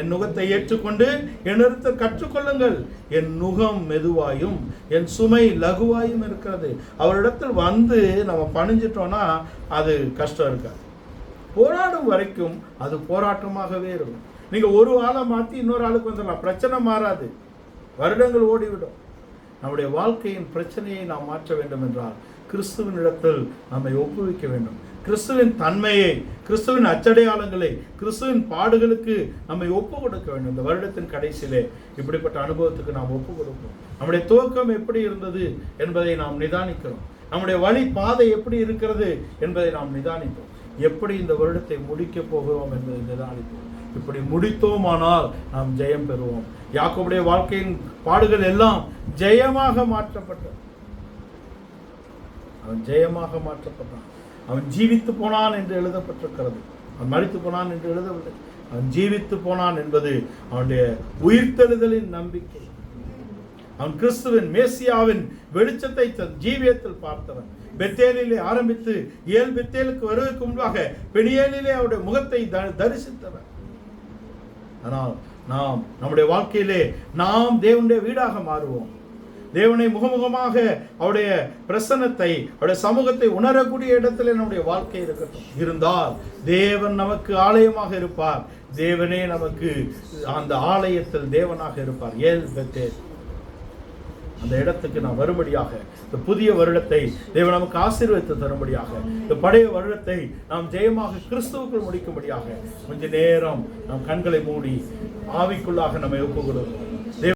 என் நுகத்தை ஏற்றுக்கொண்டு என்னிடத்தில் கற்றுக்கொள்ளுங்கள். என் நுகம் மெதுவாயும் என் சுமை லகுவாயும் இருக்கிறது. அவரிடத்தில் வந்து நம்ம பணிஞ்சிட்டோம்னா அது கஷ்டம் இருக்காது. போராடும் வரைக்கும் அது போராட்டமாகவே இருக்கும். நீங்கள் ஒரு ஆளை மாற்றி இன்னொரு ஆளுக்கு வந்துடலாம், பிரச்சனை மாறாது, வருடங்கள் ஓடிவிடும். நம்முடைய வாழ்க்கையின் பிரச்சனையை நாம் மாற்ற வேண்டும் என்றால் கிறிஸ்துவின் இடத்தில் நம்மை ஒப்புவிக்க வேண்டும். கிறிஸ்துவின் தன்மையை, கிறிஸ்துவின் அச்சடையாளங்களை, கிறிஸ்துவின் பாடுகளுக்கு நம்மை ஒப்பு கொடுக்க வேண்டும். இந்த வருடத்தின் கடைசியிலே இப்படிப்பட்ட அனுபவத்துக்கு நாம் ஒப்பு கொடுப்போம். நம்முடைய துவக்கம் எப்படி இருந்தது என்பதை நாம் நிதானிக்கிறோம். நம்முடைய வழி பாதை எப்படி இருக்கிறது என்பதை நாம் நிதானிப்போம். எப்படி இந்த வருடத்தை முடிக்கப் போகிறோம் என்பதை நிதானிப்போம். இப்படி முடித்தோமானால் நாம் ஜெயம் பெறுவோம். யாக்கோபுடைய வாழ்க்கையின் பாடுகள் எல்லாம் ஜெயமாக மாற்றப்பட்டது. அவன் ஜெயமாக மாற்றப்பட்டான். அவன் ஜீவித்து போனான் என்று எழுதப்பட்டிருக்கிறது. அவன் மரித்து போனான் என்று எழுதவில்லை. அவன் ஜீவித்து போனான் என்பது அவனுடைய உயிர்த்தெழுதலின் நம்பிக்கை. அவன் கிறிஸ்துவின் மேசியாவின் வெளிச்சத்தை தன் ஜீவியத்தில் பார்த்தவன். பெத்தேலிலே ஆரம்பித்து பெத்தேலுக்கு வருவதற்கு முன்பாக பெனியேலிலே அவருடைய முகத்தை தரிசித்தவன். ஆனால் நாம் நம்முடைய வாழ்க்கையிலே நாம் தேவனுடைய வீடாக மாறுவோம். தேவனை முகமுகமாக அவருடைய பிரசன்னத்தை, அவருடைய சமூகத்தை உணரக்கூடிய இடத்துல நம்முடைய வாழ்க்கை இருக்கட்டும். இருந்தால் தேவன் நமக்கு ஆலயமாக இருப்பார். தேவனே நமக்கு அந்த ஆலயத்தில் தேவனாக இருப்பார். பெத்தேல் அந்த இடத்துக்கு நாம் வரும்படியாக, இந்த புதிய வருடத்தை தேவன் நமக்கு ஆசீர்வதித்து தரும்படியாக, இந்த பழைய வருடத்தை நாம் ஜெயமாக கிறிஸ்துவுக்குள் முடிக்கும்படியாக கொஞ்ச நேரம் நாம் கண்களை மூடி ஆவிக்குள்ளாக நம்மை ஒப்புக்கொடுக்கிறோம்.